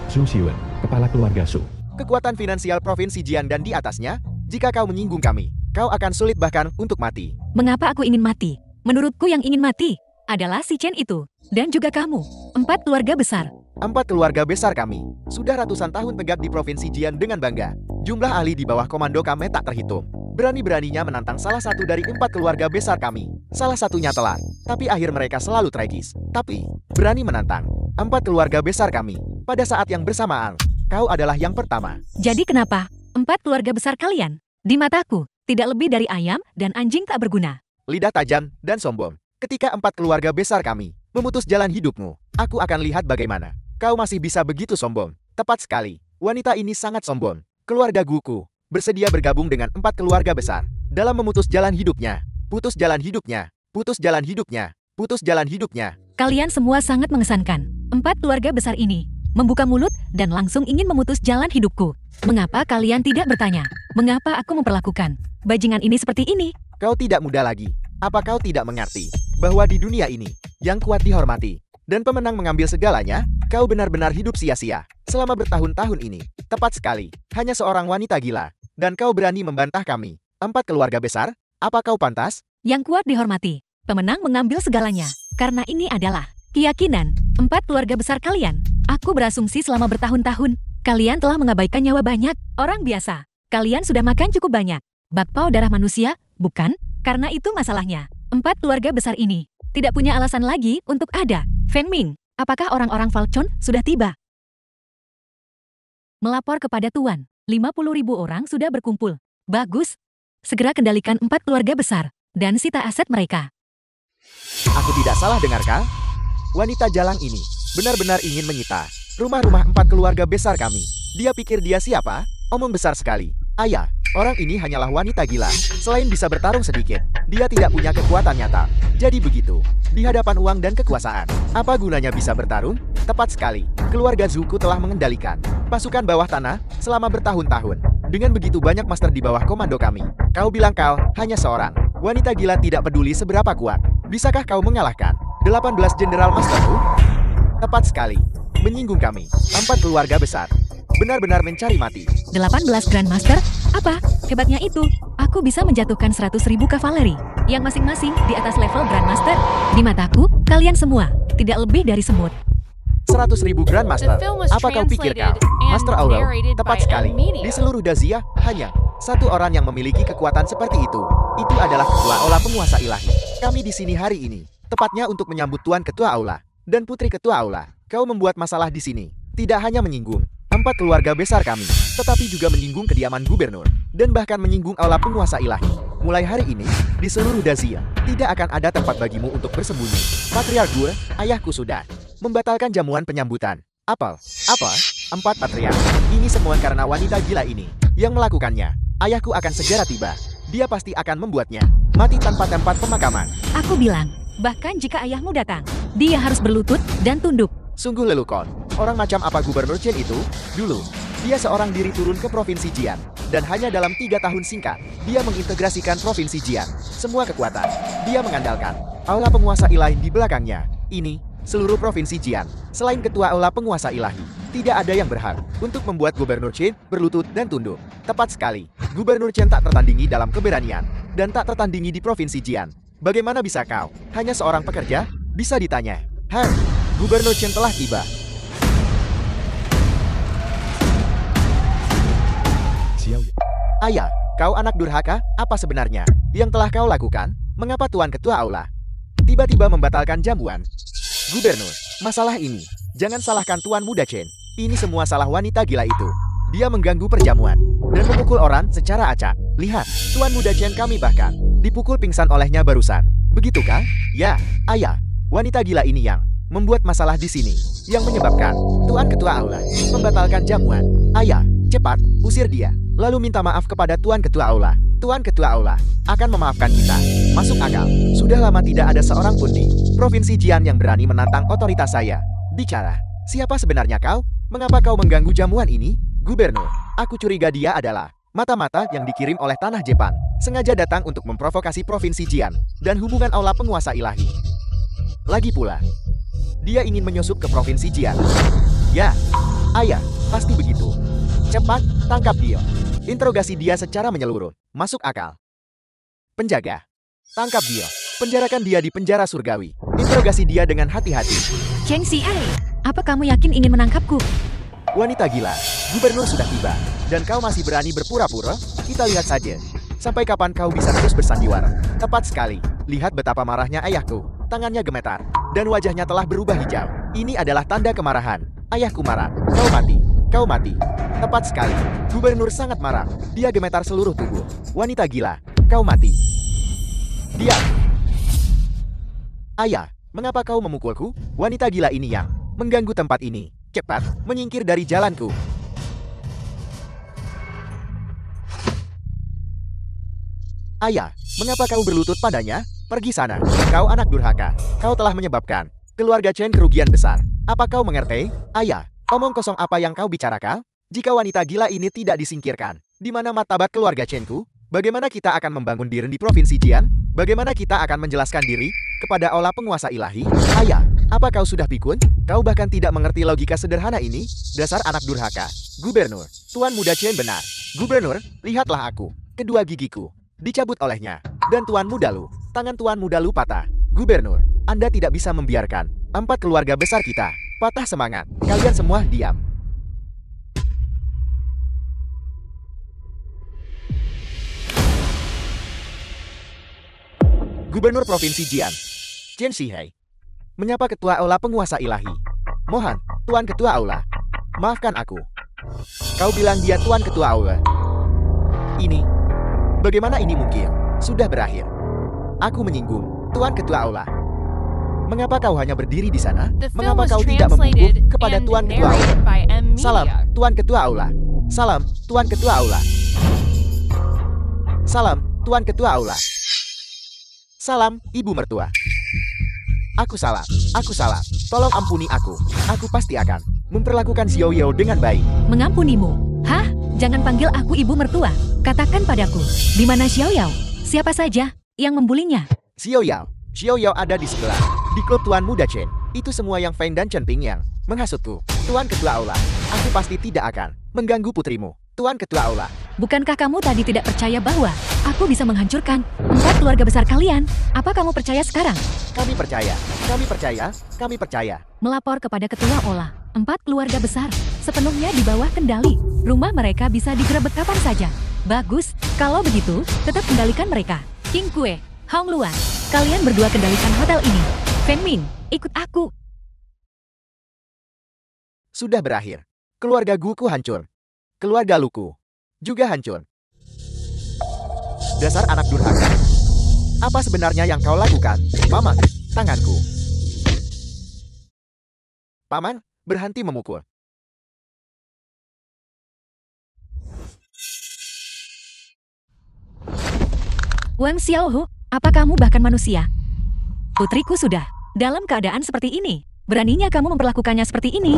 Su Xiwen, kepala keluarga Su. kekuatan finansial Provinsi Jian dan di atasnya? Jika kau menyinggung kami, kau akan sulit bahkan untuk mati. Mengapa aku ingin mati? Menurutku yang ingin mati adalah si Chen itu. Dan juga kamu. 4 keluarga besar. 4 keluarga besar kami sudah ratusan tahun tegak di Provinsi Jian dengan bangga. Jumlah ahli di bawah komando kami tak terhitung. Berani-beraninya menantang salah satu dari 4 keluarga besar kami. Salah satunya telat, tapi akhir mereka selalu tragis. Tapi, berani menantang 4 keluarga besar kami. Pada saat yang bersamaan, kau adalah yang pertama. Jadi kenapa? 4 keluarga besar kalian? Di mataku, tidak lebih dari ayam dan anjing tak berguna. Lidah tajam dan sombong. Ketika 4 keluarga besar kami memutus jalan hidupmu, aku akan lihat bagaimana kau masih bisa begitu sombong. Tepat sekali, wanita ini sangat sombong. Keluarga Guku bersedia bergabung dengan 4 keluarga besar dalam memutus jalan hidupnya. Putus jalan hidupnya, putus jalan hidupnya, putus jalan hidupnya. Kalian semua sangat mengesankan. 4 keluarga besar ini membuka mulut dan langsung ingin memutus jalan hidupku. Mengapa kalian tidak bertanya? Mengapa aku memperlakukan bajingan ini seperti ini? Kau tidak muda lagi. Apa kau tidak mengerti bahwa di dunia ini yang kuat dihormati dan pemenang mengambil segalanya? Kau benar-benar hidup sia-sia selama bertahun-tahun ini. Tepat sekali, hanya seorang wanita gila. Dan kau berani membantah kami. 4 keluarga besar? Apa kau pantas? Yang kuat dihormati. Pemenang mengambil segalanya. Karena ini adalah keyakinan 4 keluarga besar kalian. Aku berasumsi selama bertahun-tahun, kalian telah mengabaikan nyawa banyak orang biasa. Kalian sudah makan cukup banyak bakpao darah manusia, bukan? Karena itu masalahnya. 4 keluarga besar ini tidak punya alasan lagi untuk ada. Feng Ming, apakah orang-orang Falcon sudah tiba? Melapor kepada Tuan, 50.000 orang sudah berkumpul. Bagus. Segera kendalikan 4 keluarga besar dan sita aset mereka. Aku tidak salah dengarkah? Wanita jalang ini benar-benar ingin menyita rumah-rumah 4 keluarga besar kami. Dia pikir dia siapa? Omong besar sekali. Ayah, orang ini hanyalah wanita gila. Selain bisa bertarung sedikit, dia tidak punya kekuatan nyata. Jadi begitu, di hadapan uang dan kekuasaan, apa gunanya bisa bertarung? Tepat sekali, keluarga Zuko telah mengendalikan pasukan bawah tanah selama bertahun-tahun. Dengan begitu banyak master di bawah komando kami. Kau bilang kau hanya seorang wanita gila tidak peduli seberapa kuat. Bisakah kau mengalahkan 18 jenderal masterku? Tepat sekali, menyinggung kami. 4 keluarga besar benar-benar mencari mati. 18 Grandmaster? Apa? Hebatnya itu, aku bisa menjatuhkan 100.000 kavaleri, yang masing-masing di atas level Grandmaster. Di mataku, kalian semua tidak lebih dari semut. 100.000 Grandmaster. The film was Apa kau pikir kau? translated and Master Aurel, narrated tepat by sekali. Media. Di seluruh Dazia, hanya satu orang yang memiliki kekuatan seperti itu. Itu adalah Ketua Aula Penguasa Ilahi. Kami di sini hari ini, tepatnya untuk menyambut Tuan Ketua Aula dan Putri Ketua Aula. Kau membuat masalah di sini. Tidak hanya menyinggung 4 keluarga besar kami, tetapi juga menyinggung kediaman gubernur, dan bahkan menyinggung Aula Penguasa Ilahi. Mulai hari ini, di seluruh Dazia, tidak akan ada tempat bagimu untuk bersembunyi. Patriark gue, ayahku sudah membatalkan jamuan penyambutan. Apa? 4 patriark. Ini semua karena wanita gila ini yang melakukannya. Ayahku akan segera tiba. Dia pasti akan membuatnya mati tanpa tempat pemakaman. Aku bilang, bahkan jika ayahmu datang, dia harus berlutut dan tunduk. Sungguh lelukon. Orang macam apa Gubernur Chen itu? Dulu, dia seorang diri turun ke Provinsi Jian. Dan hanya dalam 3 tahun singkat, dia mengintegrasikan Provinsi Jian. Semua kekuatan, dia mengandalkan Aula Penguasa Ilahi di belakangnya. Ini, seluruh Provinsi Jian. Selain Ketua Aula Penguasa Ilahi, tidak ada yang berhak untuk membuat Gubernur Chen berlutut dan tunduk. Tepat sekali, Gubernur Chen tak tertandingi dalam keberanian, dan tak tertandingi di Provinsi Jian. Bagaimana bisa kau, hanya seorang pekerja, bisa ditanya? Gubernur Chen telah tiba. Ayah, kau anak durhaka, apa sebenarnya yang telah kau lakukan? Mengapa Tuan Ketua Aula tiba-tiba membatalkan jamuan? Gubernur, masalah ini, jangan salahkan Tuan Muda Chen. Ini semua salah wanita gila itu. Dia mengganggu perjamuan dan memukul orang secara acak. Lihat, Tuan Muda Chen kami bahkan dipukul pingsan olehnya barusan. Begitukah? Ya, ayah, wanita gila ini yang membuat masalah di sini, yang menyebabkan Tuan Ketua Aula membatalkan jamuan. Ayah, cepat usir dia, lalu minta maaf kepada Tuan Ketua Aula. Tuan Ketua Aula akan memaafkan kita. Masuk akal. Sudah lama tidak ada seorang pun di Provinsi Jian yang berani menantang otoritas saya. Bicara, siapa sebenarnya kau? Mengapa kau mengganggu jamuan ini? Gubernur, aku curiga dia adalah mata-mata yang dikirim oleh tanah Jepang, sengaja datang untuk memprovokasi Provinsi Jian dan hubungan aula penguasa ilahi. Lagi pula, dia ingin menyusup ke Provinsi Jian. Ya, ayah, pasti begitu. Cepat, tangkap dia. Interogasi dia secara menyeluruh. Masuk akal. Penjaga, tangkap dia. Penjarakan dia di penjara surgawi. Interogasi dia dengan hati-hati. Cheng Xiai, apa kamu yakin ingin menangkapku? Wanita gila, gubernur sudah tiba. Dan kau masih berani berpura-pura? Kita lihat saja. Sampai kapan kau bisa terus bersandiwara? Tepat sekali. Lihat betapa marahnya ayahku. Tangannya gemetar. Dan wajahnya telah berubah hijau. Ini adalah tanda kemarahan. Ayahku marah. Kau mati. Kau mati. Tepat sekali. Gubernur sangat marah. Dia gemetar seluruh tubuh. Wanita gila, kau mati. Diam. Ayah, mengapa kau memukulku? Wanita gila ini yang mengganggu tempat ini. Cepat, menyingkir dari jalanku. Ayah, mengapa kau berlutut padanya? Pergi sana. Kau anak durhaka. Kau telah menyebabkan keluarga Chen kerugian besar. Apa kau mengerti? Ayah, omong kosong apa yang kau bicarakan? Jika wanita gila ini tidak disingkirkan, di mana martabat keluarga Chen-ku? Bagaimana kita akan membangun diri di Provinsi Jian? Bagaimana kita akan menjelaskan diri kepada aula penguasa ilahi? Ayah, apa kau sudah pikun? Kau bahkan tidak mengerti logika sederhana ini? Dasar anak durhaka. Gubernur, Tuan Muda Chen benar. Gubernur, lihatlah aku. Kedua gigiku dicabut olehnya. Dan Tuan Muda Lu, tangan Tuan Muda Lu patah. Gubernur, Anda tidak bisa membiarkan 4 keluarga besar kita patah semangat. Kalian semua diam. Gubernur Provinsi Jian, Chen Xiai, menyapa Ketua Aula Penguasa Ilahi. Mohon, Tuan Ketua Aula, maafkan aku. Kau bilang dia Tuan Ketua Aula. Ini, bagaimana ini mungkin? Sudah berakhir. Aku menyinggung, Tuan Ketua Aula. Mengapa kau hanya berdiri di sana? The film Mengapa was kau tidak membungkuk translated kepada and Tuan Ketua Aula? narrated by M Salam, Media. Tuan Ketua Aula. Salam, Tuan Ketua Aula. Salam, Tuan Ketua Aula. Salam, Ibu Mertua. Aku salah. Tolong ampuni aku. Aku pasti akan memperlakukan Xiao Yao dengan baik. Mengampunimu? Hah? Jangan panggil aku ibu mertua. Katakan padaku, di mana Xiao Yao? Siapa saja yang membulinya? Xiao Yao ada di sebelah. Di klub Tuan Muda Chen. Itu semua yang Feng dan Chen Ping yang menghasutku. Tuan Ketua Aula, aku pasti tidak akan mengganggu putrimu. Tuan Ketua Aula. Bukankah kamu tadi tidak percaya bahwa aku bisa menghancurkan 4 keluarga besar kalian? Apa kamu percaya sekarang? Kami percaya. Melapor kepada Ketua Ola. 4 keluarga besar, sepenuhnya di bawah kendali. Rumah mereka bisa digerebek kapan saja. Bagus, kalau begitu, tetap kendalikan mereka. King Kue, Hong Luan, kalian berdua kendalikan hotel ini. Feng Ming, ikut aku. Sudah berakhir. Keluarga Guku hancur. Keluarga Luku juga hancur. Dasar anak durhaka. Apa sebenarnya yang kau lakukan? Paman, tanganku. Paman, berhenti memukul. Wang Xiaohu, apa kamu bahkan manusia? Putriku sudah dalam keadaan seperti ini. Beraninya kamu memperlakukannya seperti ini?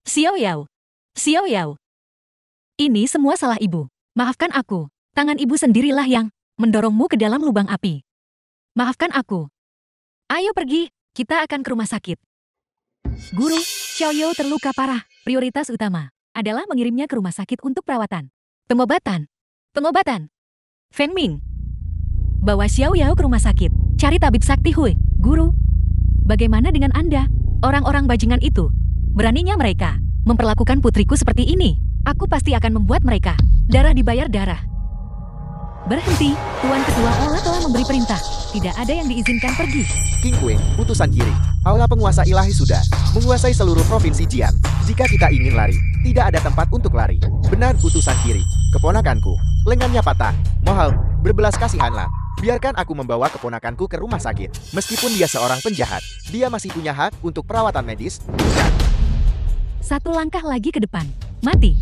Xiao Yao. Ini semua salah ibu. Maafkan aku. Tangan ibu sendirilah yang mendorongmu ke dalam lubang api. Maafkan aku. Ayo pergi, kita akan ke rumah sakit. Guru, Xiao Yao terluka parah. Prioritas utama adalah mengirimnya ke rumah sakit untuk perawatan. Pengobatan. Feng Ming, bawa Xiao Yao ke rumah sakit. Cari tabib sakti Hui, guru. Bagaimana dengan Anda? Orang-orang bajingan itu. Beraninya mereka memperlakukan putriku seperti ini. Aku pasti akan membuat mereka darah dibayar darah. Berhenti, Tuan Ketua Aula telah memberi perintah. Tidak ada yang diizinkan pergi. King Kui, utusan kiri. Aula penguasa ilahi sudah menguasai seluruh provinsi Jian. Jika kita ingin lari, tidak ada tempat untuk lari. Benar, utusan kiri. Keponakanku, lengannya patah. Mohon, berbelas kasihanlah. Biarkan aku membawa keponakanku ke rumah sakit. Meskipun dia seorang penjahat, dia masih punya hak untuk perawatan medis, bukan? Satu langkah lagi ke depan. Mati.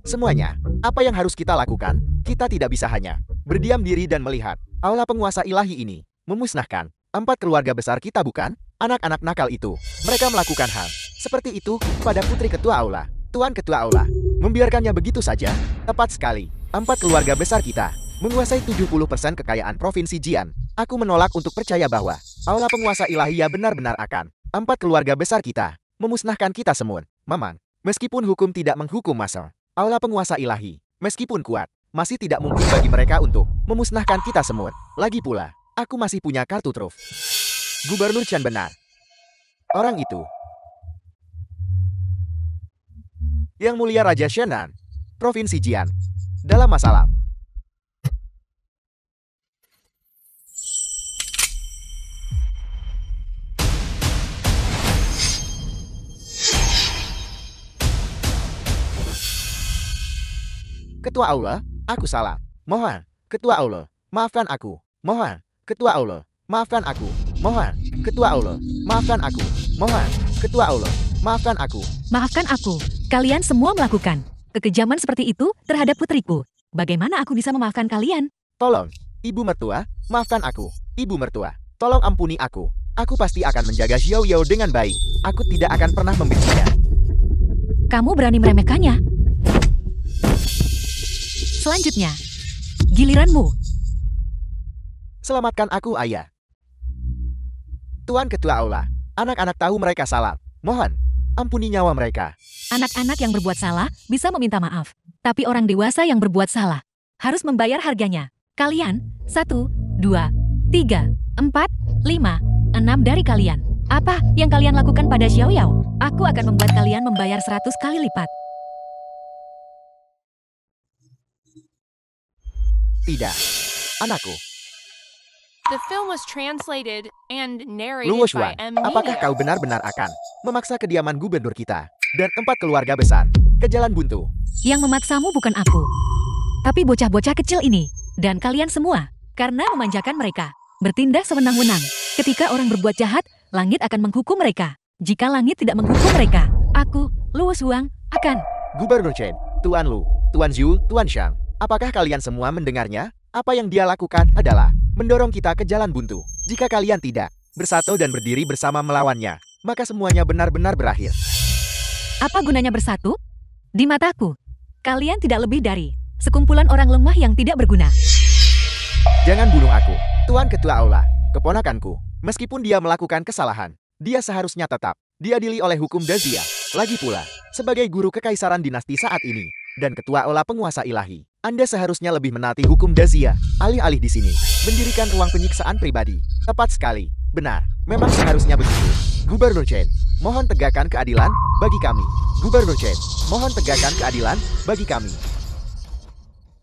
Semuanya, apa yang harus kita lakukan? Kita tidak bisa hanya berdiam diri dan melihat aula penguasa ilahi ini memusnahkan 4 keluarga besar kita, bukan? Anak-anak nakal itu, mereka melakukan hal seperti itu pada putri ketua aula. Tuan ketua aula, membiarkannya begitu saja? Tepat sekali, 4 keluarga besar kita menguasai 70% kekayaan provinsi Jian. Aku menolak untuk percaya bahwa aula penguasa ilahi benar-benar akan 4 keluarga besar kita memusnahkan kita semua. Mamang, meskipun hukum tidak menghukum masal, aula penguasa ilahi, meskipun kuat, masih tidak mungkin bagi mereka untuk memusnahkan kita semua. Lagi pula, aku masih punya kartu truf. Gubernur Chen benar. Orang itu. Yang Mulia Raja Shenan, Provinsi Jian, dalam masalah. Ketua Aula, aku salah. Mohon, Ketua Aula, maafkan aku. Mohon, Ketua Aula, maafkan aku. Mohon, Ketua Aula, maafkan aku. Mohon, Ketua Aula, maafkan aku. Maafkan aku. Kalian semua melakukan kekejaman seperti itu terhadap putriku. Bagaimana aku bisa memaafkan kalian? Tolong, Ibu Mertua, maafkan aku. Ibu Mertua, tolong ampuni aku. Aku pasti akan menjaga Xiao Yao dengan baik. Aku tidak akan pernah membencinya. Kamu berani meremehkannya? Selanjutnya, giliranmu. Selamatkan aku, Ayah. Tuan Ketua Aula, anak-anak tahu mereka salah. Mohon, ampuni nyawa mereka. Anak-anak yang berbuat salah bisa meminta maaf. Tapi orang dewasa yang berbuat salah harus membayar harganya. Kalian, 1, 2, 3, 4, 5, 6 dari kalian. Apa yang kalian lakukan pada Xiao Yao? Aku akan membuat kalian membayar 100 kali lipat. Tidak, anakku. The film was translated and narrated Luo by Xuan, M. apakah Media. kau benar-benar akan memaksa kediaman gubernur kita dan 4 keluarga besar ke jalan buntu? Yang memaksamu bukan aku, tapi bocah-bocah kecil ini dan kalian semua karena memanjakan mereka. Bertindak sewenang-wenang. Ketika orang berbuat jahat, langit akan menghukum mereka. Jika langit tidak menghukum mereka, aku, Luo Xuan, akan. Gubernur Chen, Tuan Lu, Tuan Zhu, Tuan Shang, apakah kalian semua mendengarnya? Apa yang dia lakukan adalah mendorong kita ke jalan buntu. Jika kalian tidak bersatu dan berdiri bersama melawannya, maka semuanya benar-benar berakhir. Apa gunanya bersatu? Di mataku, kalian tidak lebih dari sekumpulan orang lemah yang tidak berguna. Jangan bunuh aku, Tuan Ketua Aula, keponakanku. Meskipun dia melakukan kesalahan, dia seharusnya tetap diadili oleh hukum Dazia. Lagi pula, sebagai guru kekaisaran dinasti saat ini, dan Ketua Aula penguasa ilahi, Anda seharusnya lebih menaati hukum Dazia, alih-alih di sini, mendirikan ruang penyiksaan pribadi. Tepat sekali, benar, memang seharusnya begitu. Gubernur Chen, mohon tegakkan keadilan bagi kami. Gubernur Chen, mohon tegakkan keadilan bagi kami.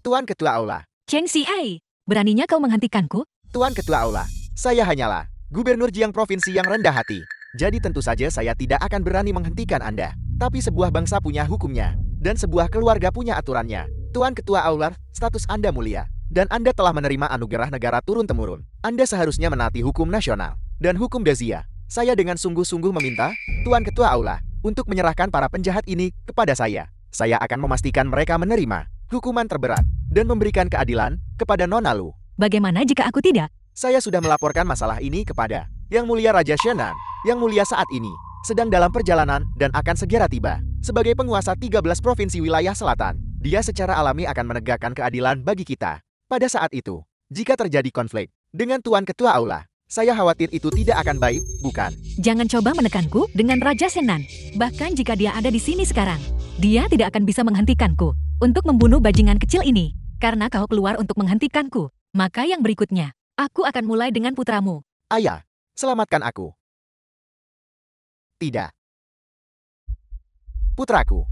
Tuan Ketua Aula, Cheng Xihai, beraninya kau menghentikanku? Tuan Ketua Aula, saya hanyalah Gubernur Jiang Provinsi yang rendah hati. Jadi tentu saja saya tidak akan berani menghentikan Anda. Tapi sebuah bangsa punya hukumnya, dan sebuah keluarga punya aturannya. Tuan Ketua Aula, status Anda mulia, dan Anda telah menerima anugerah negara turun-temurun. Anda seharusnya menaati hukum nasional dan hukum Dazia. Saya dengan sungguh-sungguh meminta Tuan Ketua Aula untuk menyerahkan para penjahat ini kepada saya. Saya akan memastikan mereka menerima hukuman terberat dan memberikan keadilan kepada Nona Lu. Bagaimana jika aku tidak? Saya sudah melaporkan masalah ini kepada Yang Mulia Raja Shenan. Yang Mulia saat ini sedang dalam perjalanan dan akan segera tiba. Sebagai penguasa 13 provinsi wilayah selatan, dia secara alami akan menegakkan keadilan bagi kita. Pada saat itu, jika terjadi konflik dengan Tuan Ketua Aula, saya khawatir itu tidak akan baik, bukan? Jangan coba menekanku dengan Raja Shenan. Bahkan jika dia ada di sini sekarang, dia tidak akan bisa menghentikanku untuk membunuh bajingan kecil ini. Karena kau keluar untuk menghentikanku, maka yang berikutnya, aku akan mulai dengan putramu. Ayah, selamatkan aku. Tidak. Putraku.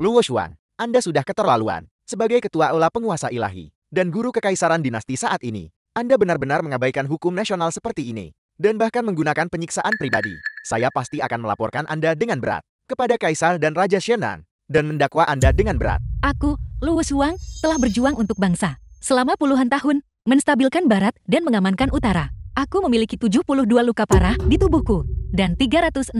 Luo Xuan, Anda sudah keterlaluan. Sebagai ketua aula penguasa ilahi dan guru kekaisaran dinasti saat ini, Anda benar-benar mengabaikan hukum nasional seperti ini. Dan bahkan menggunakan penyiksaan pribadi. Saya pasti akan melaporkan Anda dengan berat kepada Kaisar dan Raja Shenan dan mendakwa Anda dengan berat. Aku, Luo Xuan, telah berjuang untuk bangsa selama puluhan tahun, menstabilkan barat dan mengamankan utara. Aku memiliki 72 luka parah di tubuhku dan 365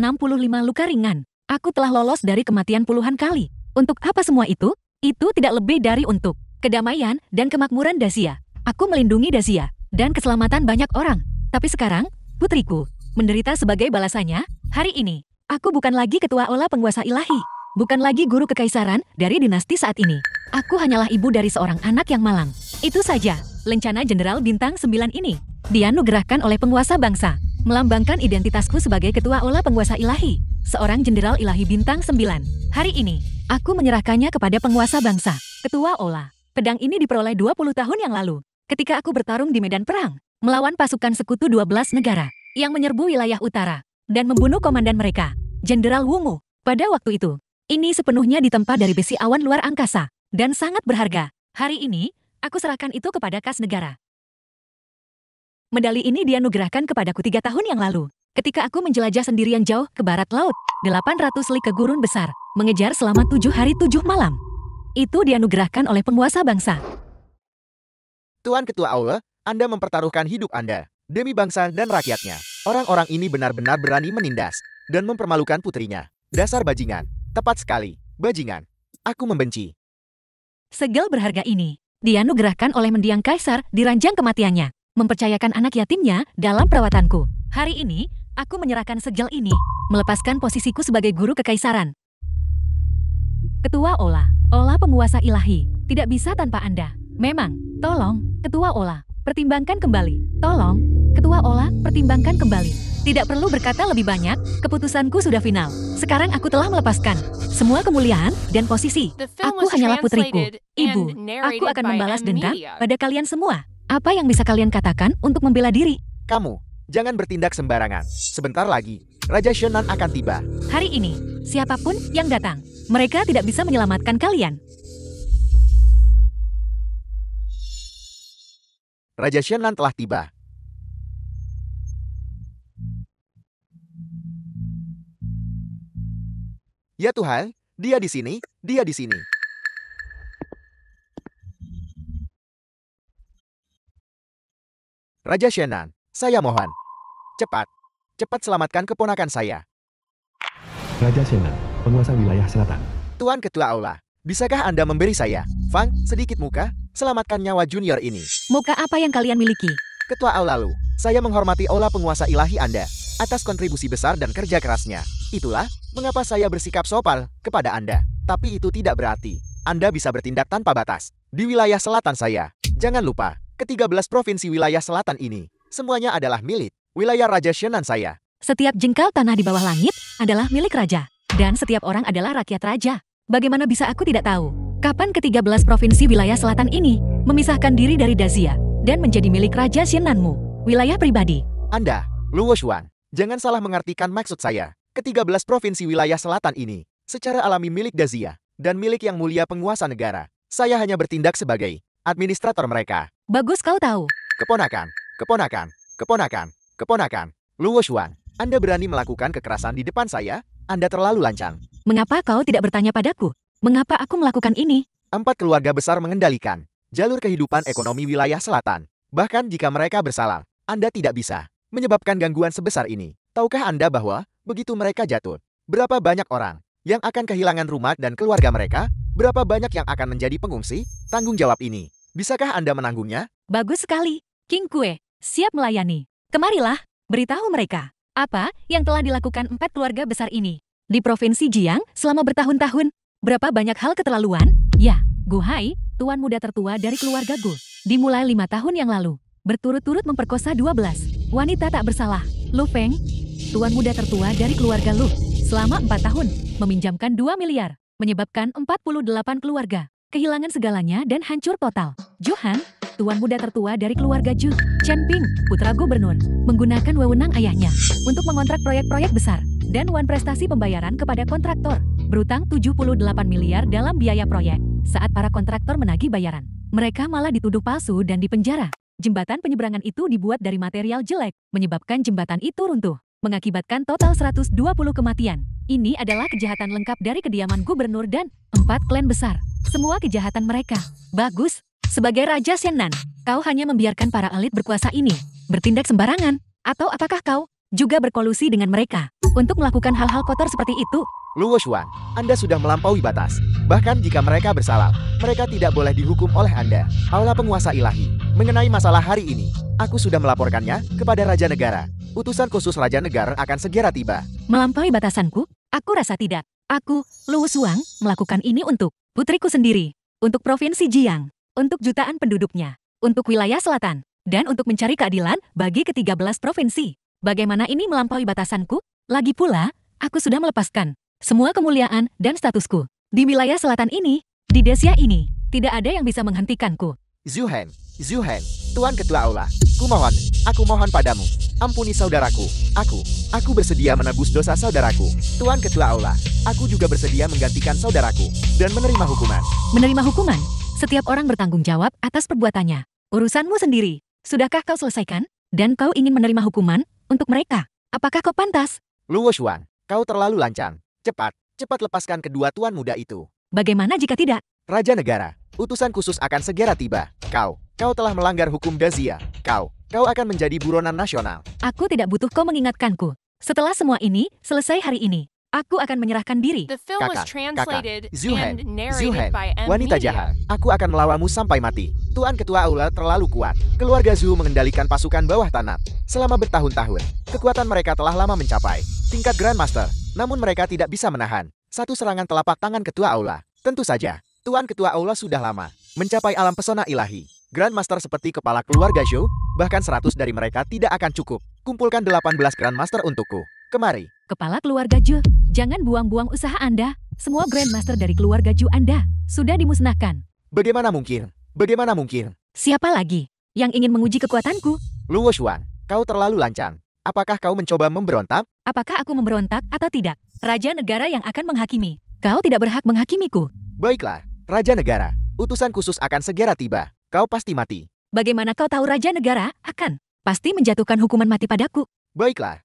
luka ringan. Aku telah lolos dari kematian puluhan kali. Untuk apa semua itu? Itu tidak lebih dari untuk kedamaian dan kemakmuran Dacia. Aku melindungi Dacia dan keselamatan banyak orang. Tapi sekarang, putriku, menderita sebagai balasannya. Hari ini, aku bukan lagi ketua aula penguasa ilahi. Bukan lagi guru kekaisaran dari dinasti saat ini. Aku hanyalah ibu dari seorang anak yang malang. Itu saja, lencana Jenderal Bintang 9 ini. Dianugerahkan oleh penguasa bangsa. Melambangkan identitasku sebagai ketua aula penguasa ilahi. Seorang Jenderal Ilahi Bintang 9. Hari ini, aku menyerahkannya kepada penguasa bangsa. Ketua aula. Pedang ini diperoleh 20 tahun yang lalu. Ketika aku bertarung di medan perang. Melawan pasukan sekutu 12 negara. Yang menyerbu wilayah utara. Dan membunuh komandan mereka. Jenderal Wungu. Pada waktu itu. Ini sepenuhnya ditempa dari besi awan luar angkasa. Dan sangat berharga. Hari ini, aku serahkan itu kepada kas negara. Medali ini dianugerahkan kepadaku 3 tahun yang lalu. Ketika aku menjelajah sendirian jauh ke barat laut. 800 li ke gurun besar. Mengejar selama 7 hari 7 malam. Itu dianugerahkan oleh penguasa bangsa. Tuan Ketua Aula, Anda mempertaruhkan hidup Anda demi bangsa dan rakyatnya. Orang-orang ini benar-benar berani menindas dan mempermalukan putrinya. Dasar bajingan. Tepat sekali, bajingan. Aku membenci. Segel berharga ini dianugerahkan oleh mendiang kaisar di ranjang kematiannya. Mempercayakan anak yatimnya dalam perawatanku. Hari ini, aku menyerahkan segel ini. Melepaskan posisiku sebagai guru kekaisaran. Ketua Ola. Ola penguasa ilahi. Tidak bisa tanpa Anda. Memang, tolong, Ketua Ola. Pertimbangkan kembali. Tolong, Ketua Ola, pertimbangkan kembali. Tidak perlu berkata lebih banyak, keputusanku sudah final. Sekarang aku telah melepaskan semua kemuliaan dan posisi. The film Aku was hanyalah putriku. translated Ibu, and aku narrated akan by membalas M dendam Media. pada kalian semua. Apa yang bisa kalian katakan untuk membela diri? Kamu, jangan bertindak sembarangan. Sebentar lagi, Raja Shenan akan tiba. Hari ini, siapapun yang datang, mereka tidak bisa menyelamatkan kalian. Raja Shenan telah tiba. Ya Tuhan, dia di sini, dia di sini. Raja Shenan, saya mohon. Cepat, cepat selamatkan keponakan saya. Raja Shenan, penguasa wilayah selatan. Tuan Ketua Aula, bisakah Anda memberi saya, Fang, sedikit muka, selamatkan nyawa junior ini? Muka apa yang kalian miliki? Ketua Aula Lu, saya menghormati Aula penguasa ilahi Anda atas kontribusi besar dan kerja kerasnya. Itulah mengapa saya bersikap sopan kepada Anda. Tapi itu tidak berarti Anda bisa bertindak tanpa batas di wilayah selatan saya. Jangan lupa, ke-13 provinsi wilayah selatan ini semuanya adalah milik wilayah Raja Shenan saya. Setiap jengkal tanah di bawah langit adalah milik raja. Dan setiap orang adalah rakyat raja. Bagaimana bisa aku tidak tahu? Kapan ke-13 provinsi wilayah selatan ini memisahkan diri dari Dacia dan menjadi milik Raja Shenanmu, wilayah pribadi? Anda, Luo Xuan, jangan salah mengartikan maksud saya. Ke-13 provinsi wilayah selatan ini secara alami milik Dacia dan milik yang mulia penguasa negara. Saya hanya bertindak sebagai administrator mereka. Bagus kau tahu. Keponakan, keponakan, keponakan, keponakan. Luo Xuan, Anda berani melakukan kekerasan di depan saya? Anda terlalu lancang. Mengapa kau tidak bertanya padaku? Mengapa aku melakukan ini? 4 keluarga besar mengendalikan jalur kehidupan ekonomi wilayah selatan. Bahkan jika mereka bersalah, Anda tidak bisa menyebabkan gangguan sebesar ini. Tahukah Anda bahwa begitu mereka jatuh, berapa banyak orang yang akan kehilangan rumah dan keluarga mereka? Berapa banyak yang akan menjadi pengungsi? Tanggung jawab ini, bisakah Anda menanggungnya? Bagus sekali. King Kue, siap melayani. Kemarilah, beritahu mereka apa yang telah dilakukan 4 keluarga besar ini di Provinsi Jiang selama bertahun-tahun. Berapa banyak hal keterlaluan? Ya, Gu Hai, tuan muda tertua dari keluarga Gu. Dimulai 5 tahun yang lalu, berturut-turut memperkosa 12 wanita tak bersalah. Lu Feng, tuan muda tertua dari keluarga Lu, selama 4 tahun, meminjamkan 2 miliar, menyebabkan 48 keluarga kehilangan segalanya dan hancur total. Johan, tuan muda tertua dari keluarga Zhu, Chen Ping, putra gubernur, menggunakan wewenang ayahnya untuk mengontrak proyek-proyek besar dan wan prestasi pembayaran kepada kontraktor, berutang 78 miliar dalam biaya proyek. Saat para kontraktor menagih bayaran, mereka malah dituduh palsu dan dipenjara. Jembatan penyeberangan itu dibuat dari material jelek, menyebabkan jembatan itu runtuh, mengakibatkan total 120 kematian. Ini adalah kejahatan lengkap dari kediaman gubernur dan 4 klan besar. Semua kejahatan mereka. Bagus. Sebagai Raja Shennan, kau hanya membiarkan para elit berkuasa ini bertindak sembarangan. Atau apakah kau juga berkolusi dengan mereka untuk melakukan hal-hal kotor seperti itu? Luo Xuan, Anda sudah melampaui batas. Bahkan jika mereka bersalah, mereka tidak boleh dihukum oleh Anda. Aula penguasa ilahi. Mengenai masalah hari ini, aku sudah melaporkannya kepada Raja Negara. Utusan khusus Raja Negara akan segera tiba. Melampaui batasanku? Aku rasa tidak. Aku, Luo Xuan, melakukan ini untuk putriku sendiri, untuk Provinsi Jiang, untuk jutaan penduduknya, untuk wilayah selatan, dan untuk mencari keadilan bagi ke-13 provinsi. Bagaimana ini melampaui batasanku? Lagi pula, aku sudah melepaskan semua kemuliaan dan statusku. Di wilayah selatan ini, di desa ini, tidak ada yang bisa menghentikanku. Zuhen, Tuan Ketua Aula, aku mohon padamu, ampuni saudaraku. Aku bersedia menebus dosa saudaraku. Tuan Ketua Aula, aku juga bersedia menggantikan saudaraku dan menerima hukuman. Menerima hukuman? Setiap orang bertanggung jawab atas perbuatannya. Urusanmu sendiri. Sudahkah kau selesaikan? Dan kau ingin menerima hukuman untuk mereka? Apakah kau pantas? Luo Xuan, kau terlalu lancang. Cepat lepaskan kedua tuan muda itu. Bagaimana jika tidak? Raja Negara, utusan khusus akan segera tiba. Kau telah melanggar hukum Dazia. Kau akan menjadi buronan nasional. Aku tidak butuh kau mengingatkanku. Setelah semua ini selesai hari ini, aku akan menyerahkan diri. The film was translated Zuhen, and narrated by M wanita Media. jahat. Aku akan melawanmu sampai mati. Tuan Ketua Aula terlalu kuat. Keluarga Zhu mengendalikan pasukan bawah tanah selama bertahun-tahun. Kekuatan mereka telah lama mencapai tingkat Grandmaster. Namun mereka tidak bisa menahan satu serangan telapak tangan Ketua Aula. Tentu saja, Tuan Ketua Aula sudah lama mencapai alam pesona ilahi. Grandmaster seperti kepala keluarga Zhou, bahkan 100 dari mereka tidak akan cukup. Kumpulkan 18 Grandmaster untukku. Kemari. Kepala keluarga Zhu, jangan buang-buang usaha Anda. Semua Grandmaster dari keluarga Zhu Anda sudah dimusnahkan. Bagaimana mungkin? Siapa lagi yang ingin menguji kekuatanku? Luo Xuan, kau terlalu lancang. Apakah kau mencoba memberontak? Apakah aku memberontak atau tidak? Raja negara yang akan menghakimi. Kau tidak berhak menghakimiku. Baiklah, Raja Negara. Utusan khusus akan segera tiba. Kau pasti mati. Bagaimana kau tahu Raja negara akan pasti menjatuhkan hukuman mati padaku? Baiklah.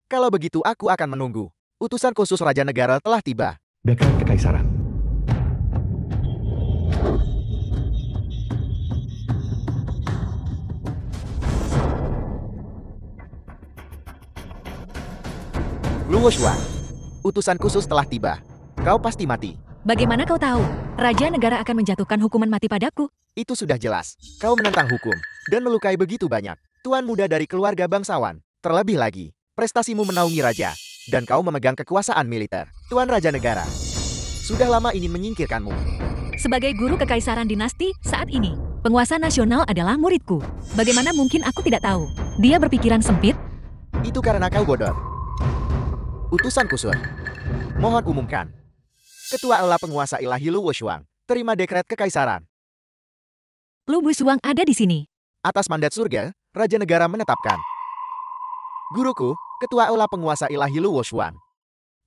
Kalau begitu aku akan menunggu. Utusan khusus Raja Negara telah tiba. Dekret Kekaisaran. Luo Xuan, utusan khusus telah tiba. Kau pasti mati. Bagaimana kau tahu Raja negara akan menjatuhkan hukuman mati padaku? Itu sudah jelas. Kau menentang hukum dan melukai begitu banyak tuan muda dari keluarga bangsawan. Terlebih lagi, prestasimu menaungi raja dan kau memegang kekuasaan militer. Tuan Raja Negara sudah lama ingin menyingkirkanmu. Sebagai guru kekaisaran dinasti saat ini, penguasa nasional adalah muridku. Bagaimana mungkin aku tidak tahu? Dia berpikiran sempit. Itu karena kau bodoh. Utusan khusus. Mohon umumkan. Ketua Aula penguasa ilahi Luo Xuan, terima dekret kekaisaran. Lu Busuang ada di sini. Atas mandat surga, Raja Negara menetapkan. Guruku, Ketua Aula penguasa ilahi Luo Xuan.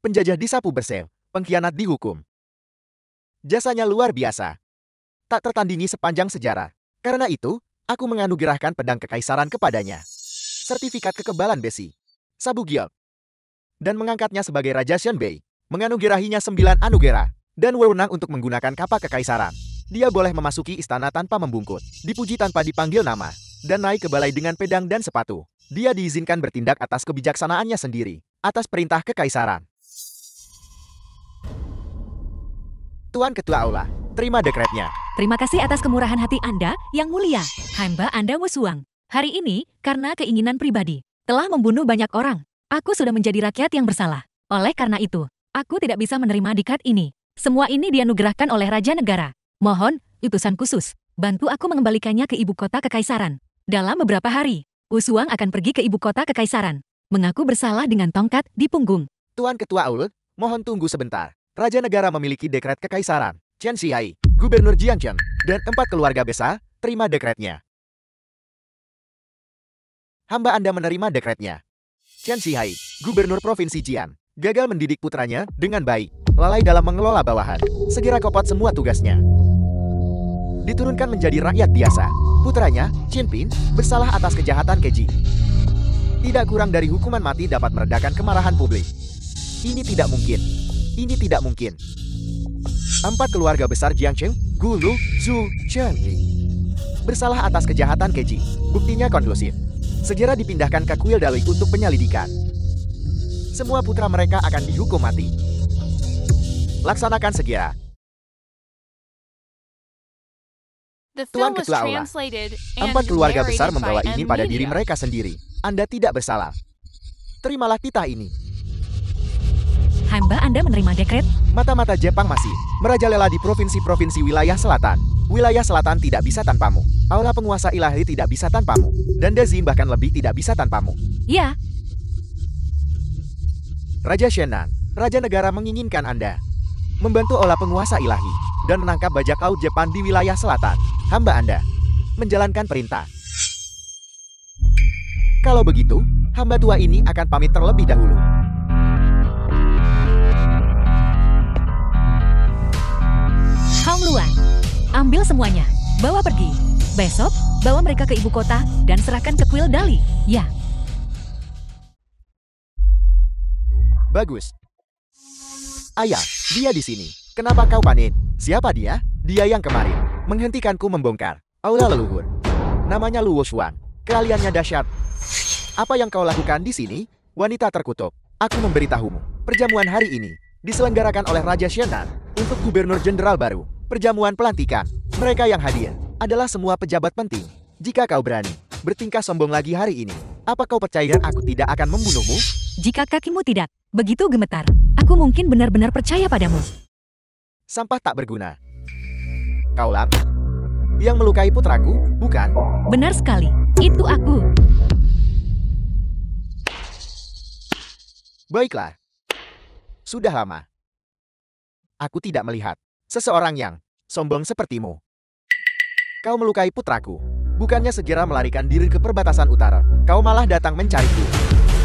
Penjajah disapu bersih, pengkhianat dihukum. Jasanya luar biasa. Tak tertandingi sepanjang sejarah. Karena itu, aku menganugerahkan pedang kekaisaran kepadanya. Sertifikat kekebalan besi. Sabu giok. Dan mengangkatnya sebagai Raja Xianbei, menganugerahinya 9 anugerah, dan wewenang untuk menggunakan kapak kekaisaran. Dia boleh memasuki istana tanpa membungkut, dipuji tanpa dipanggil nama, dan naik ke balai dengan pedang dan sepatu. Dia diizinkan bertindak atas kebijaksanaannya sendiri, atas perintah kekaisaran. Tuan Ketua Aula, terima dekretnya. Terima kasih atas kemurahan hati Anda yang mulia, hamba Anda Wusuang. Hari ini, karena keinginan pribadi, telah membunuh banyak orang. Aku sudah menjadi rakyat yang bersalah. Oleh karena itu, aku tidak bisa menerima diktat ini. Semua ini dianugerahkan oleh Raja Negara. Mohon, utusan khusus, bantu aku mengembalikannya ke ibu kota kekaisaran. Dalam beberapa hari, Wusuang akan pergi ke ibu kota kekaisaran, mengaku bersalah dengan tongkat di punggung. Tuan Ketua Aula, mohon tunggu sebentar. Raja Negara memiliki dekret kekaisaran. Chen Xihai, Gubernur Jiangcheng, dan 4 keluarga besar, terima dekretnya. Hamba Anda menerima dekretnya. Chen Xihai, Gubernur Provinsi Jian, gagal mendidik putranya dengan baik, lalai dalam mengelola bawahan, segera copot semua tugasnya. Diturunkan menjadi rakyat biasa. Putranya, Chen Pin, bersalah atas kejahatan keji. Tidak kurang dari hukuman mati dapat meredakan kemarahan publik. Ini tidak mungkin. Ini tidak mungkin. 4 keluarga besar Jiangcheng, Gulu, Zhu, Chen Yi, bersalah atas kejahatan keji. Buktinya konklusif. Segera dipindahkan ke kuil Dalui untuk penyelidikan. Semua putra mereka akan dihukum mati. Laksanakan segera. The Tuan film was Ketua Aula, translated and 4 keluarga besar narrated by membawa ini pada diri M-Media. mereka sendiri. Anda tidak bersalah. Terimalah titah ini. Hamba Anda menerima dekret. Mata-mata Jepang masih merajalela di provinsi-provinsi wilayah selatan. Wilayah selatan tidak bisa tanpamu. Aula penguasa ilahi tidak bisa tanpamu. Dan Dezin bahkan lebih tidak bisa tanpamu. Ya, Raja Shenan, Raja Negara menginginkan Anda membantu aula penguasa ilahi dan menangkap bajak laut Jepang di wilayah selatan. Hamba Anda menjalankan perintah. Kalau begitu, hamba tua ini akan pamit terlebih dahulu. Hong Luan. Ambil semuanya. Bawa pergi. Besok, bawa mereka ke ibu kota dan serahkan ke kuil Dali. Ya, Bagus. Ayah, dia di sini. Kenapa kau panik? Siapa dia? Dia yang kemarin menghentikanku membongkar aula leluhur. Namanya Luo Xuan. Keahliannya dahsyat. Apa yang kau lakukan di sini? Wanita terkutuk. Aku memberitahumu. Perjamuan hari ini diselenggarakan oleh Raja Shenan untuk Gubernur Jenderal baru. Perjamuan pelantikan. Mereka yang hadir adalah semua pejabat penting. Jika kau berani bertingkah sombong lagi hari ini, apa kau percaya aku tidak akan membunuhmu? jika kakimu tidak begitu gemetar, aku mungkin benar-benar percaya padamu. Sampah tak berguna. Kaulah yang melukai putraku, bukan? Benar sekali, itu aku. Baiklah. Sudah lama aku tidak melihat seseorang yang sombong sepertimu. Kau melukai putraku. Bukannya segera melarikan diri ke perbatasan utara, kau malah datang mencariku.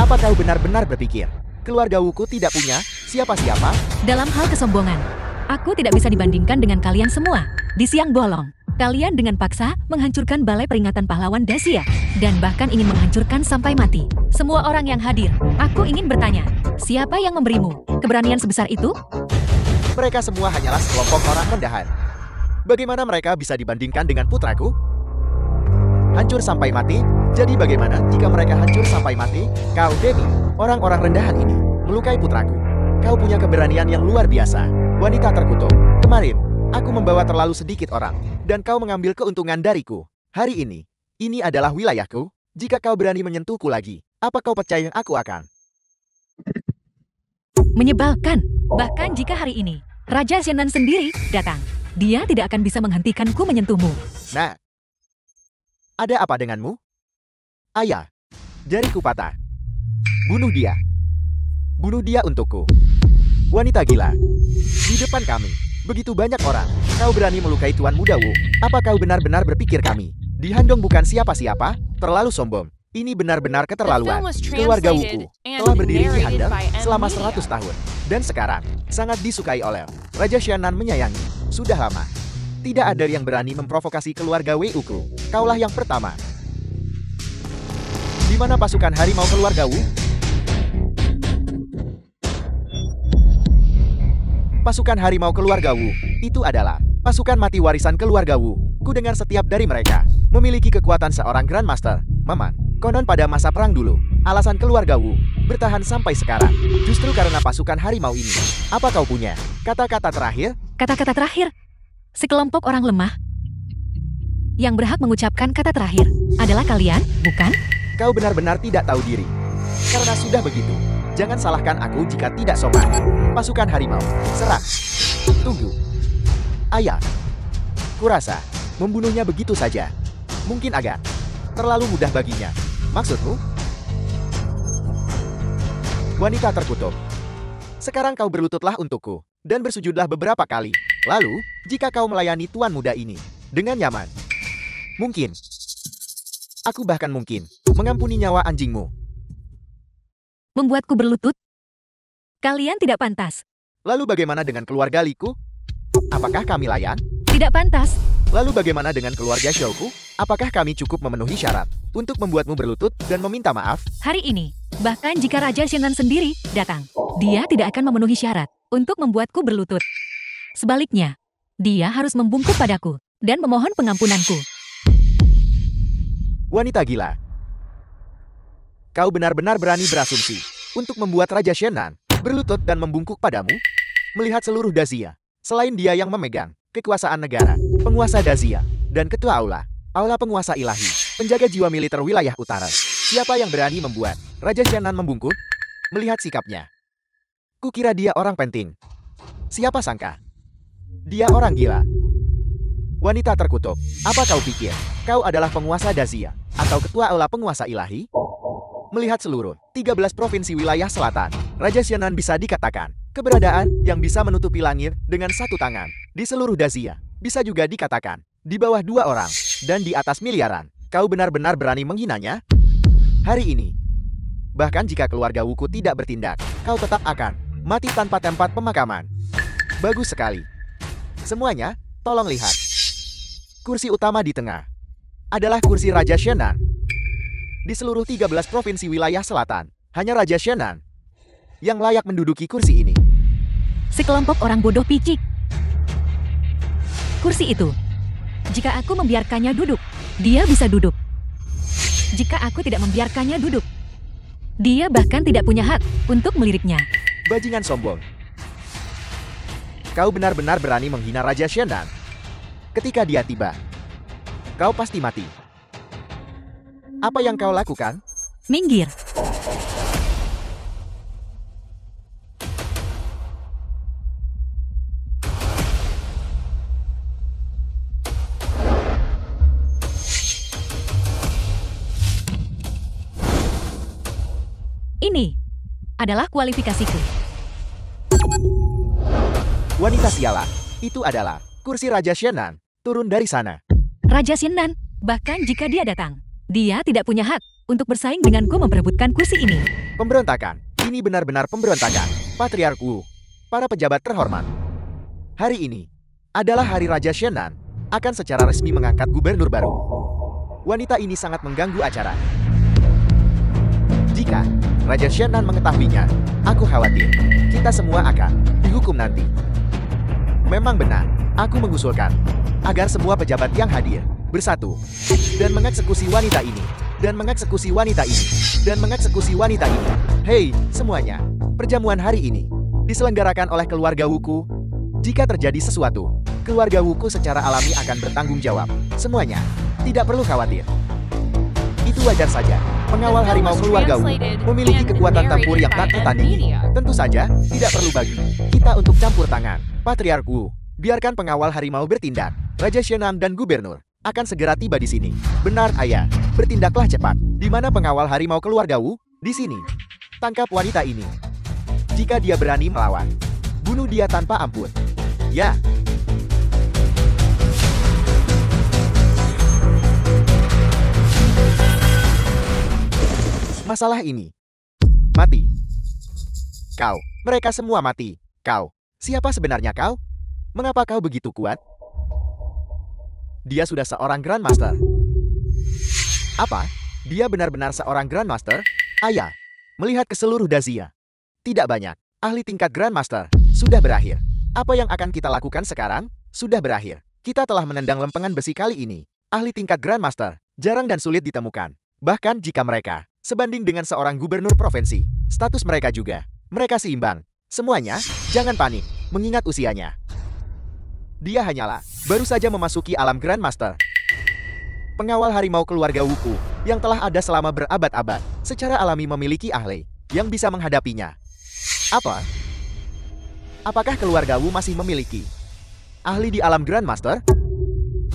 Apa kau benar-benar berpikir keluarga Wuku tidak punya siapa-siapa? Dalam hal kesombongan, aku tidak bisa dibandingkan dengan kalian semua. Di siang bolong, kalian dengan paksa menghancurkan balai peringatan pahlawan Dacia, dan bahkan ingin menghancurkan sampai mati. Semua orang yang hadir, aku ingin bertanya, siapa yang memberimu keberanian sebesar itu? Mereka semua hanyalah sekelompok orang rendahan. Bagaimana mereka bisa dibandingkan dengan putraku? Hancur sampai mati? Jadi bagaimana jika mereka hancur sampai mati? Kau, Demi, orang-orang rendahan ini, melukai putraku. Kau punya keberanian yang luar biasa. Wanita terkutuk. Kemarin, aku membawa terlalu sedikit orang, dan kau mengambil keuntungan dariku. Hari ini adalah wilayahku. Jika kau berani menyentuhku lagi, apa kau percaya aku akan? Menyebalkan. Bahkan jika hari ini, Raja Shenan sendiri datang, dia tidak akan bisa menghentikanku menyentuhmu. Nah, ada apa denganmu? Ayah, jariku patah. Bunuh dia. Bunuh dia untukku. Wanita gila. Di depan kami, begitu banyak orang. Kau berani melukai Tuan Muda Wu. Apa kau benar-benar berpikir kami di Handong bukan siapa-siapa? Terlalu sombong. Ini benar-benar keterlaluan. Keluarga Wuku telah berdiri di Handong selama 100 tahun. Dan sekarang, sangat disukai oleh Raja Shenan menyayangi. Sudah lama. Tidak ada yang berani memprovokasi keluarga Wuku. Kaulah yang pertama. Di mana pasukan harimau keluarga Wu? Pasukan harimau keluarga Wu itu adalah pasukan mati warisan keluarga Wu. Ku dengar setiap dari mereka memiliki kekuatan seorang Grandmaster. Memang, konon pada masa perang dulu, alasan keluarga Wu bertahan sampai sekarang justru karena pasukan harimau ini. Apa kau punya kata-kata terakhir? Kata-kata terakhir, sekelompok orang lemah yang berhak mengucapkan kata terakhir adalah kalian, bukan? Kau benar-benar tidak tahu diri. Karena sudah begitu, jangan salahkan aku jika tidak sopan. Pasukan harimau, serang. Tunggu. Ayah, kurasa membunuhnya begitu saja mungkin agak terlalu mudah baginya. Maksudmu? Wanita terkutuk. Sekarang kau berlututlah untukku dan bersujudlah beberapa kali. Lalu, jika kau melayani tuan muda ini dengan nyaman, mungkin, aku bahkan mungkin, mengampuni nyawa anjingmu. Membuatku berlutut? Kalian tidak pantas. Lalu bagaimana dengan keluarga Liku? Apakah kami layan? Tidak pantas. Lalu bagaimana dengan keluarga Shouku? Apakah kami cukup memenuhi syarat untuk membuatmu berlutut dan meminta maaf? Hari ini, bahkan jika Raja Shenan sendiri datang, dia tidak akan memenuhi syarat untuk membuatku berlutut. Sebaliknya, dia harus membungkuk padaku dan memohon pengampunanku. Wanita gila. Kau benar-benar berani berasumsi untuk membuat Raja Shenan berlutut dan membungkuk padamu? Melihat seluruh Dazia, selain dia yang memegang kekuasaan negara, penguasa Dazia, dan ketua aula penguasa ilahi, penjaga jiwa militer wilayah utara. Siapa yang berani membuat Raja Shenan membungkuk? Melihat sikapnya, kukira dia orang penting. Siapa sangka dia orang gila. Wanita terkutuk, apa kau pikir kau adalah penguasa Dazia atau ketua aula penguasa ilahi? Melihat seluruh 13 provinsi wilayah selatan, Raja Shenan bisa dikatakan keberadaan yang bisa menutupi langit dengan satu tangan. Di seluruh Dazia, bisa juga dikatakan di bawah 2 orang dan di atas miliaran. Kau benar-benar berani menghinanya? Hari ini, bahkan jika keluarga Wuku tidak bertindak, kau tetap akan mati tanpa tempat pemakaman. Bagus sekali. Semuanya, tolong lihat. Kursi utama di tengah adalah kursi Raja Shenan. Di seluruh 13 provinsi wilayah selatan, hanya Raja Shenan yang layak menduduki kursi ini. Sekelompok orang bodoh picik. Kursi itu, jika aku membiarkannya duduk, dia bisa duduk. Jika aku tidak membiarkannya duduk, dia bahkan tidak punya hak untuk meliriknya. Bajingan sombong. Kau benar-benar berani menghina Raja Shenan. Ketika dia tiba, kau pasti mati. Apa yang kau lakukan? Minggir. Ini adalah kualifikasiku. Wanita sialan, itu adalah kursi Raja Shenan. Turun dari sana. Raja Shenan, bahkan jika dia datang, dia tidak punya hak untuk bersaing denganku memperebutkan kursi ini. Pemberontakan. Ini benar-benar pemberontakan. Patriarku, para pejabat terhormat. Hari ini adalah hari Raja Shenan akan secara resmi mengangkat gubernur baru. Wanita ini sangat mengganggu acara. Jika Raja Shenan mengetahuinya, aku khawatir kita semua akan dihukum nanti. Memang benar, aku mengusulkan agar semua pejabat yang hadir bersatu dan mengeksekusi wanita ini, dan mengeksekusi wanita ini, dan mengeksekusi wanita ini. Hei, semuanya, perjamuan hari ini diselenggarakan oleh keluarga Wuku. Jika terjadi sesuatu, keluarga Wuku secara alami akan bertanggung jawab. Semuanya, tidak perlu khawatir. Itu wajar saja. Pengawal harimau keluarga Wu memiliki kekuatan tempur yang tak tertandingi. Tentu saja, tidak perlu bagi kita untuk campur tangan. Patriarku, biarkan pengawal harimau bertindak. Raja Shenan dan gubernur akan segera tiba di sini. Benar, ayah. Bertindaklah cepat. Di mana pengawal harimau keluarga Wu? Di sini. Tangkap wanita ini. Jika dia berani melawan, bunuh dia tanpa ampun. Ya. Masalah ini. Mati. Kau. Mereka semua mati. Kau. Siapa sebenarnya kau? Mengapa kau begitu kuat? Dia sudah seorang Grandmaster. Apa? Dia benar-benar seorang Grandmaster? Ayah, melihat ke seluruh Dazia. Tidak banyak. Ahli tingkat Grandmaster sudah berakhir. Apa yang akan kita lakukan sekarang? Sudah berakhir. Kita telah menendang lempengan besi kali ini. Ahli tingkat Grandmaster jarang dan sulit ditemukan. Bahkan jika mereka sebanding dengan seorang gubernur provinsi, status mereka juga. Mereka seimbang. Semuanya, jangan panik, mengingat usianya. Dia hanyalah baru saja memasuki alam Grandmaster. Pengawal harimau keluarga Wuku yang telah ada selama berabad-abad secara alami memiliki ahli yang bisa menghadapinya. Apa? Apakah keluarga Wu masih memiliki ahli di alam Grandmaster?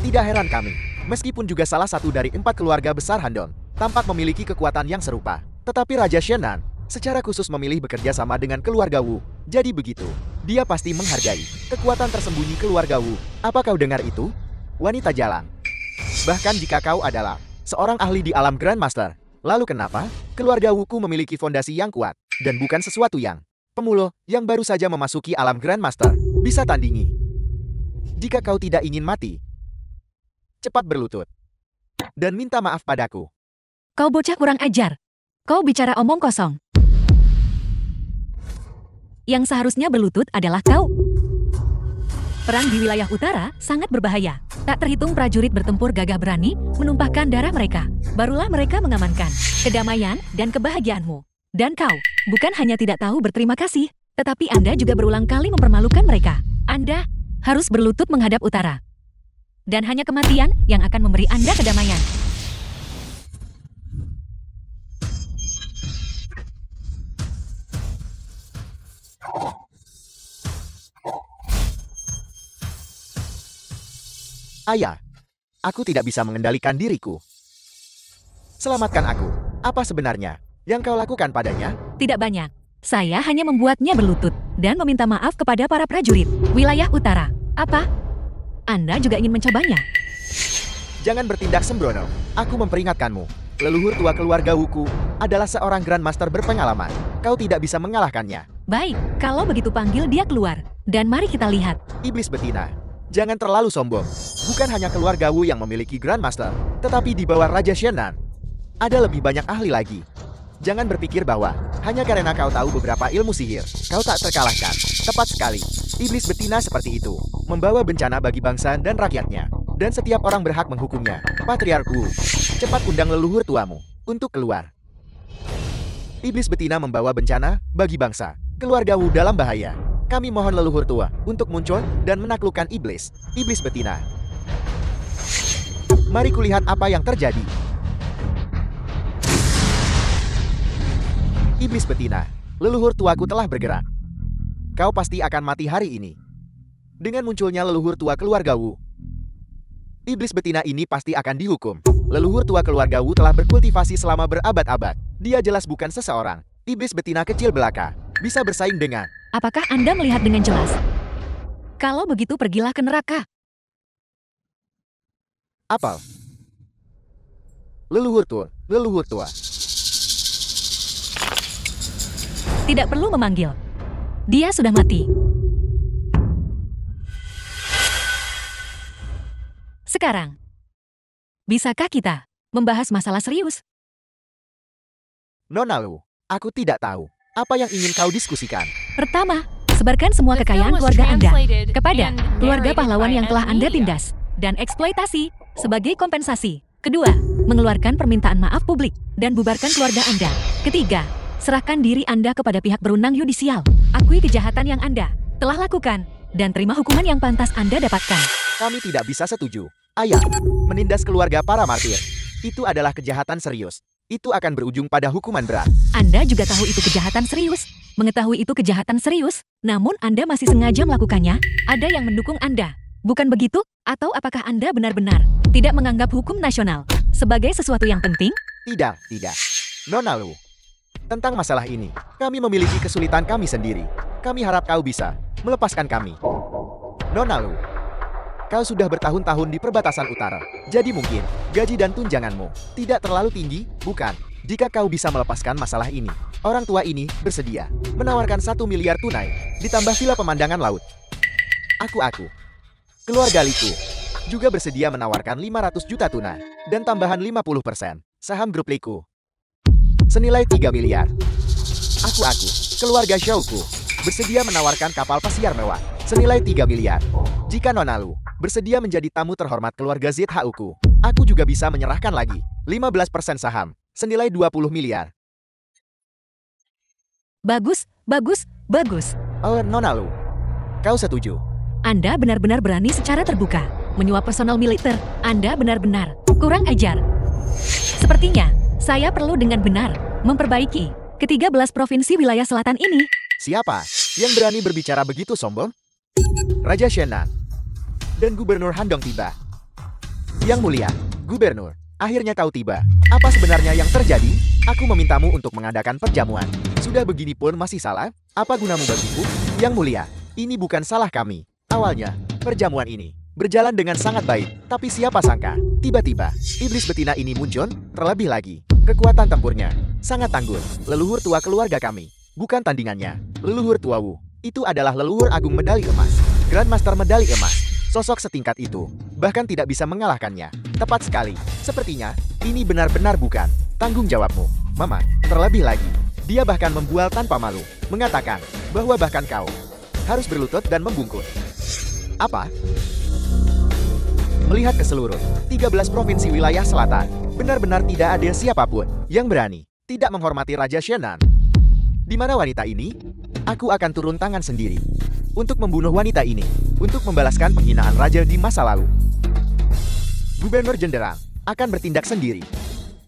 Tidak heran kami, meskipun juga salah satu dari 4 keluarga besar Handong tampak memiliki kekuatan yang serupa. Tetapi Raja Shenan secara khusus memilih bekerja sama dengan keluarga Wu. Jadi begitu, Dia pasti menghargai kekuatan tersembunyi keluarga Wu. Apa kau dengar itu? Wanita jalan. Bahkan jika kau adalah seorang ahli di alam Grandmaster, lalu kenapa keluarga Wuku memiliki fondasi yang kuat dan bukan sesuatu yang pemuluh yang baru saja memasuki alam Grandmaster bisa tandingi? Jika kau tidak ingin mati, cepat berlutut dan minta maaf padaku. Kau bocah kurang ajar. Kau bicara omong kosong. Yang seharusnya berlutut adalah kau. Perang di wilayah utara sangat berbahaya. Tak terhitung prajurit bertempur gagah berani menumpahkan darah mereka. Barulah mereka mengamankan kedamaian dan kebahagiaanmu. Dan kau bukan hanya tidak tahu berterima kasih, tetapi Anda juga berulang kali mempermalukan mereka. Anda harus berlutut menghadap utara. Dan hanya kematian yang akan memberi Anda kedamaian. Ayah, aku tidak bisa mengendalikan diriku. Selamatkan aku. Apa sebenarnya yang kau lakukan padanya? Tidak banyak. Saya hanya membuatnya berlutut dan meminta maaf kepada para prajurit. Wilayah utara. Apa? Anda juga ingin mencobanya? Jangan bertindak sembrono. Aku memperingatkanmu. Leluhur tua keluarga Wuku adalah seorang Grandmaster berpengalaman. Kau tidak bisa mengalahkannya. Baik, kalau begitu panggil dia keluar. Dan mari kita lihat. Iblis betina, jangan terlalu sombong. Bukan hanya keluarga Wu yang memiliki Grandmaster, tetapi di bawah Raja Shennan ada lebih banyak ahli lagi. Jangan berpikir bahwa hanya karena kau tahu beberapa ilmu sihir, kau tak terkalahkan. Tepat sekali. Iblis betina seperti itu membawa bencana bagi bangsa dan rakyatnya. Dan setiap orang berhak menghukumnya. Patriark Wu, cepat undang leluhur tuamu untuk keluar. Iblis betina membawa bencana bagi bangsa. Keluarga Wu dalam bahaya. Kami mohon leluhur tua untuk muncul dan menaklukkan iblis. Iblis betina. Mari kulihat apa yang terjadi. Iblis betina, leluhur tuaku telah bergerak. Kau pasti akan mati hari ini. Dengan munculnya leluhur tua keluarga Wu, iblis betina ini pasti akan dihukum. Leluhur tua keluarga Wu telah berkultivasi selama berabad-abad. Dia jelas bukan seseorang iblis betina kecil belaka bisa bersaing dengan. Apakah Anda melihat dengan jelas? Kalau begitu pergilah ke neraka. Apel. Leluhur tua, leluhur tua. Tidak perlu memanggil. Dia sudah mati. Sekarang, bisakah kita membahas masalah serius? Nona Lu, aku tidak tahu apa yang ingin kau diskusikan. Pertama, sebarkan semua The kekayaan film was keluarga Anda translated kepada and keluarga narrated pahlawan by yang telah M Anda Media. tindas dan eksploitasi sebagai kompensasi. Kedua, mengeluarkan permintaan maaf publik dan bubarkan keluarga Anda. Ketiga, serahkan diri Anda kepada pihak berwenang yudisial. Akui kejahatan yang Anda telah lakukan dan terima hukuman yang pantas Anda dapatkan. Kami tidak bisa setuju. Ayah, menindas keluarga para martir. Itu adalah kejahatan serius. Itu akan berujung pada hukuman berat. Anda juga tahu itu kejahatan serius. Mengetahui itu kejahatan serius, namun Anda masih sengaja melakukannya. Ada yang mendukung Anda. Bukan begitu? Atau apakah Anda benar-benar tidak menganggap hukum nasional sebagai sesuatu yang penting? Tidak, tidak. Nona Lu, tentang masalah ini, kami memiliki kesulitan kami sendiri. Kami harap kau bisa melepaskan kami. Nona Lu, kau sudah bertahun-tahun di perbatasan utara. Jadi mungkin gaji dan tunjanganmu tidak terlalu tinggi, bukan? Jika kau bisa melepaskan masalah ini, orang tua ini bersedia menawarkan 1 miliar tunai, ditambah villa pemandangan laut. Aku, keluarga Liku, juga bersedia menawarkan 500 juta tunai, dan tambahan 50% saham grup Liku. Senilai 3 miliar. Aku, keluarga Shouku, bersedia menawarkan kapal pesiar mewah, senilai 3 miliar. Jika Nona Lu bersedia menjadi tamu terhormat keluarga ZHUku, aku juga bisa menyerahkan lagi 15% saham, senilai 20 miliar. Bagus, bagus, bagus. Oh, Nona Lu, kau setuju? Anda benar-benar berani secara terbuka menyuap personal militer. Anda benar-benar kurang ajar. Sepertinya, saya perlu dengan benar memperbaiki ke-13 provinsi wilayah selatan ini. Siapa yang berani berbicara begitu sombong? Raja Shennan dan Gubernur Handong tiba. Yang mulia, Gubernur, akhirnya kau tiba. Apa sebenarnya yang terjadi? Aku memintamu untuk mengadakan perjamuan. Sudah begini pun masih salah? Apa gunamu bagiku? Yang mulia, Ini bukan salah kami. Awalnya, perjamuan ini berjalan dengan sangat baik. Tapi siapa sangka, tiba-tiba, iblis betina ini muncul. Terlebih lagi, kekuatan tempurnya sangat tangguh. Leluhur tua keluarga kami. Bukan tandingannya. Leluhur tua Wu. Itu adalah leluhur agung medali emas. Grandmaster medali emas. Sosok setingkat itu. Bahkan tidak bisa mengalahkannya. Tepat sekali. Sepertinya, ini benar-benar bukan tanggung jawabmu, Mama. Terlebih lagi, dia bahkan membual tanpa malu. Mengatakan bahwa bahkan kau harus berlutut dan membungkuk. Apa? Melihat ke seluruh 13 provinsi wilayah selatan, benar-benar tidak ada siapapun yang berani tidak menghormati Raja Shenan. Di mana wanita ini? Aku akan turun tangan sendiri untuk membunuh wanita ini, untuk membalaskan penghinaan raja di masa lalu. Gubernur Jenderang akan bertindak sendiri.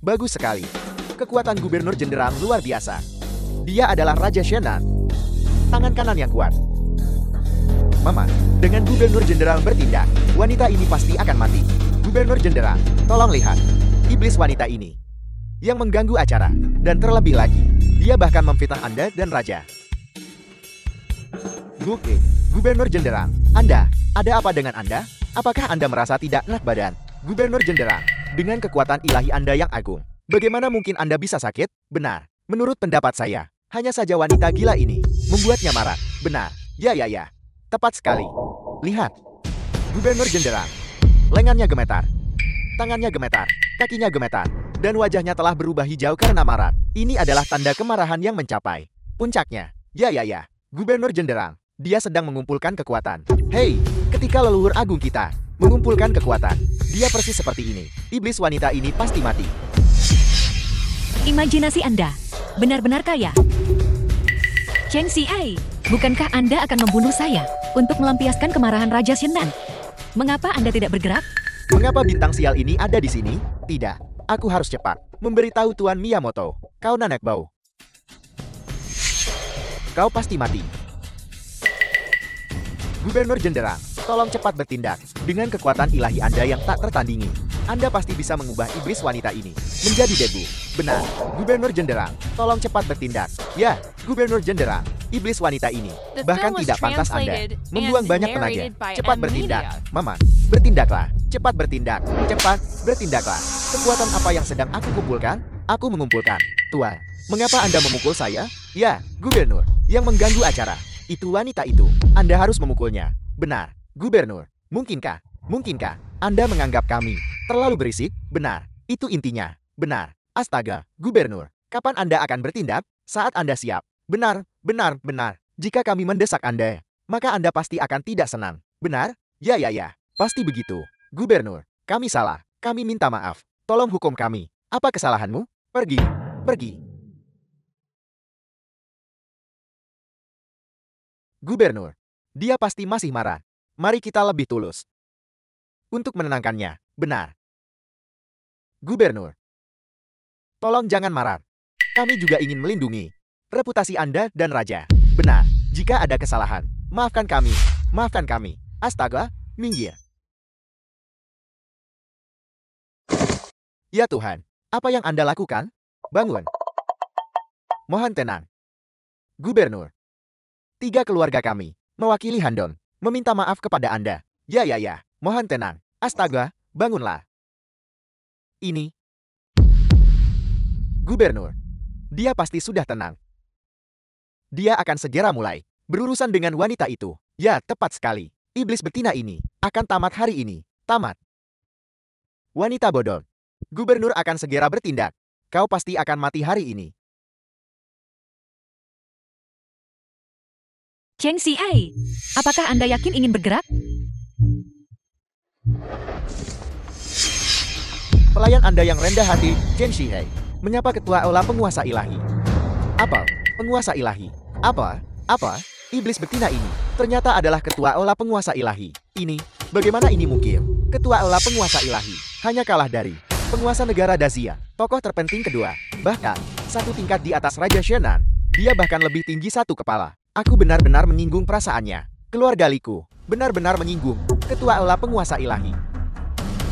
Bagus sekali. Kekuatan Gubernur Jenderang luar biasa. Dia adalah Raja Shenan. Tangan kanan yang kuat. Mama, dengan Gubernur Jenderang bertindak, wanita ini pasti akan mati. Gubernur Jenderang, tolong lihat. Iblis wanita ini yang mengganggu acara. Dan terlebih lagi, dia bahkan memfitnah Anda dan Raja. Oke, Gubernur Jenderang, Anda, ada apa dengan Anda? Apakah Anda merasa tidak enak badan? Gubernur Jenderang, dengan kekuatan ilahi Anda yang agung, bagaimana mungkin Anda bisa sakit? Benar, menurut pendapat saya, hanya saja wanita gila ini membuatnya marah. Benar, ya. Tepat sekali. Lihat. Gubernur Jenderang. Lengannya gemetar. Tangannya gemetar. Kakinya gemetar. Dan wajahnya telah berubah hijau karena marah. Ini adalah tanda kemarahan yang mencapai puncaknya. Ya. Gubernur Jenderang. Dia sedang mengumpulkan kekuatan. Hei, ketika leluhur agung kita mengumpulkan kekuatan, dia persis seperti ini. Iblis wanita ini pasti mati. Imajinasi Anda benar-benar kaya. Chen Xiai, bukankah Anda akan membunuh saya untuk melampiaskan kemarahan Raja Shenan? Mengapa Anda tidak bergerak? Mengapa bintang sial ini ada di sini? Tidak, aku harus cepat memberitahu Tuan Miyamoto. Kau nanek bau. Kau pasti mati. Gubernur Jenderang, tolong cepat bertindak. Dengan kekuatan ilahi Anda yang tak tertandingi, Anda pasti bisa mengubah iblis wanita ini menjadi debu. Benar, Gubernur Jenderang, tolong cepat bertindak. Ya, Gubernur Jenderang, iblis wanita ini bahkan tidak pantas Anda membuang banyak tenaga. Cepat bertindak, Mama. Bertindaklah, cepat bertindak, cepat bertindaklah. Kekuatan apa yang sedang aku kumpulkan? Aku mengumpulkan. Tuan, mengapa Anda memukul saya? Ya, Gubernur, yang mengganggu acara. Itu wanita itu. Anda harus memukulnya. Benar, Gubernur. Mungkinkah Anda menganggap kami terlalu berisik? Benar, itu intinya. Benar. Astaga, Gubernur. Kapan Anda akan bertindak? Saat Anda siap. Benar. Jika kami mendesak Anda, maka Anda pasti akan tidak senang. Benar? Ya. Pasti begitu. Gubernur, kami salah. Kami minta maaf. Tolong hukum kami. Apa kesalahanmu? Pergi. Gubernur, dia pasti masih marah. Mari kita lebih tulus untuk menenangkannya. Benar. Gubernur, tolong jangan marah. Kami juga ingin melindungi reputasi Anda dan Raja. Benar, jika ada kesalahan, maafkan kami. Astaga, minggir. Ya Tuhan, apa yang Anda lakukan? Bangun. Mohon tenang. Gubernur, 3 keluarga kami, mewakili Handong, meminta maaf kepada Anda. Ya. Mohon tenang. Astaga, bangunlah. Ini. Gubernur, dia pasti sudah tenang. Dia akan segera mulai berurusan dengan wanita itu. Ya, tepat sekali. Iblis betina ini akan tamat hari ini. Tamat. Wanita bodoh. Gubernur akan segera bertindak. Kau pasti akan mati hari ini. Chen Xiai, apakah Anda yakin ingin bergerak? Pelayan Anda yang rendah hati, Chen Xiai, menyapa ketua aula penguasa ilahi. Apa? Penguasa ilahi? Apa? Iblis betina ini ternyata adalah ketua aula penguasa ilahi. Ini, bagaimana ini mungkin? Ketua aula penguasa ilahi hanya kalah dari penguasa negara Dazia, tokoh terpenting kedua, bahkan 1 tingkat di atas Raja Shenan. Dia bahkan lebih tinggi 1 kepala. Aku benar-benar menyinggung perasaannya. Keluarga Liku benar-benar menyinggung ketua aula penguasa ilahi.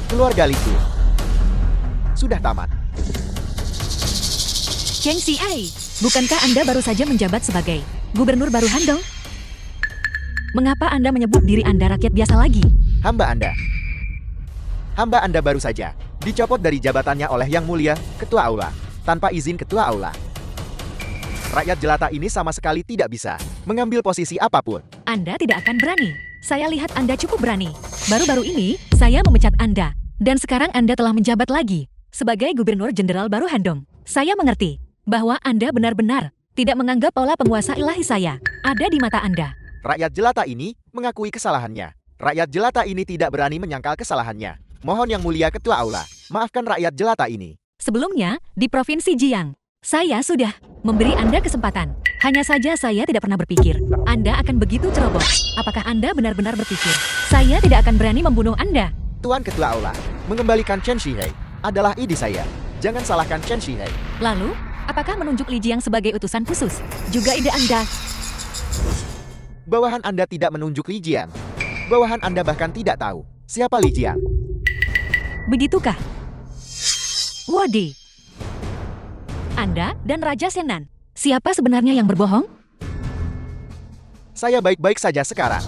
Keluarga Liku sudah tamat. Chen Xiai, bukankah Anda baru saja menjabat sebagai gubernur baru Handong? Mengapa Anda menyebut diri Anda rakyat biasa lagi? Hamba Anda baru saja dicopot dari jabatannya oleh Yang Mulia, Ketua Aula, tanpa izin Ketua Aula. Rakyat jelata ini sama sekali tidak bisa mengambil posisi apapun. Anda tidak akan berani. Saya lihat Anda cukup berani. Baru-baru ini, saya memecat Anda. Dan sekarang Anda telah menjabat lagi. Sebagai Gubernur Jenderal Baru Handong. Saya mengerti bahwa Anda benar-benar tidak menganggap pola penguasa ilahi saya ada di mata Anda. Rakyat jelata ini mengakui kesalahannya. Rakyat jelata ini tidak berani menyangkal kesalahannya. Mohon Yang Mulia Ketua Aula, maafkan rakyat jelata ini. Sebelumnya, di Provinsi Jiang, saya sudah memberi Anda kesempatan. Hanya saja saya tidak pernah berpikir Anda akan begitu ceroboh. Apakah Anda benar-benar berpikir saya tidak akan berani membunuh Anda? Tuan Ketua Aula, mengembalikan Chen Shihei adalah ide saya. Jangan salahkan Chen Shihei. Lalu, apakah menunjuk Li Jiang sebagai utusan khusus juga ide Anda? Bawahan Anda tidak menunjuk Li Jiang. Bawahan Anda bahkan tidak tahu siapa Li Jiang. Begitukah? Wadi. Anda dan Raja Senan, siapa sebenarnya yang berbohong? Saya baik-baik saja sekarang.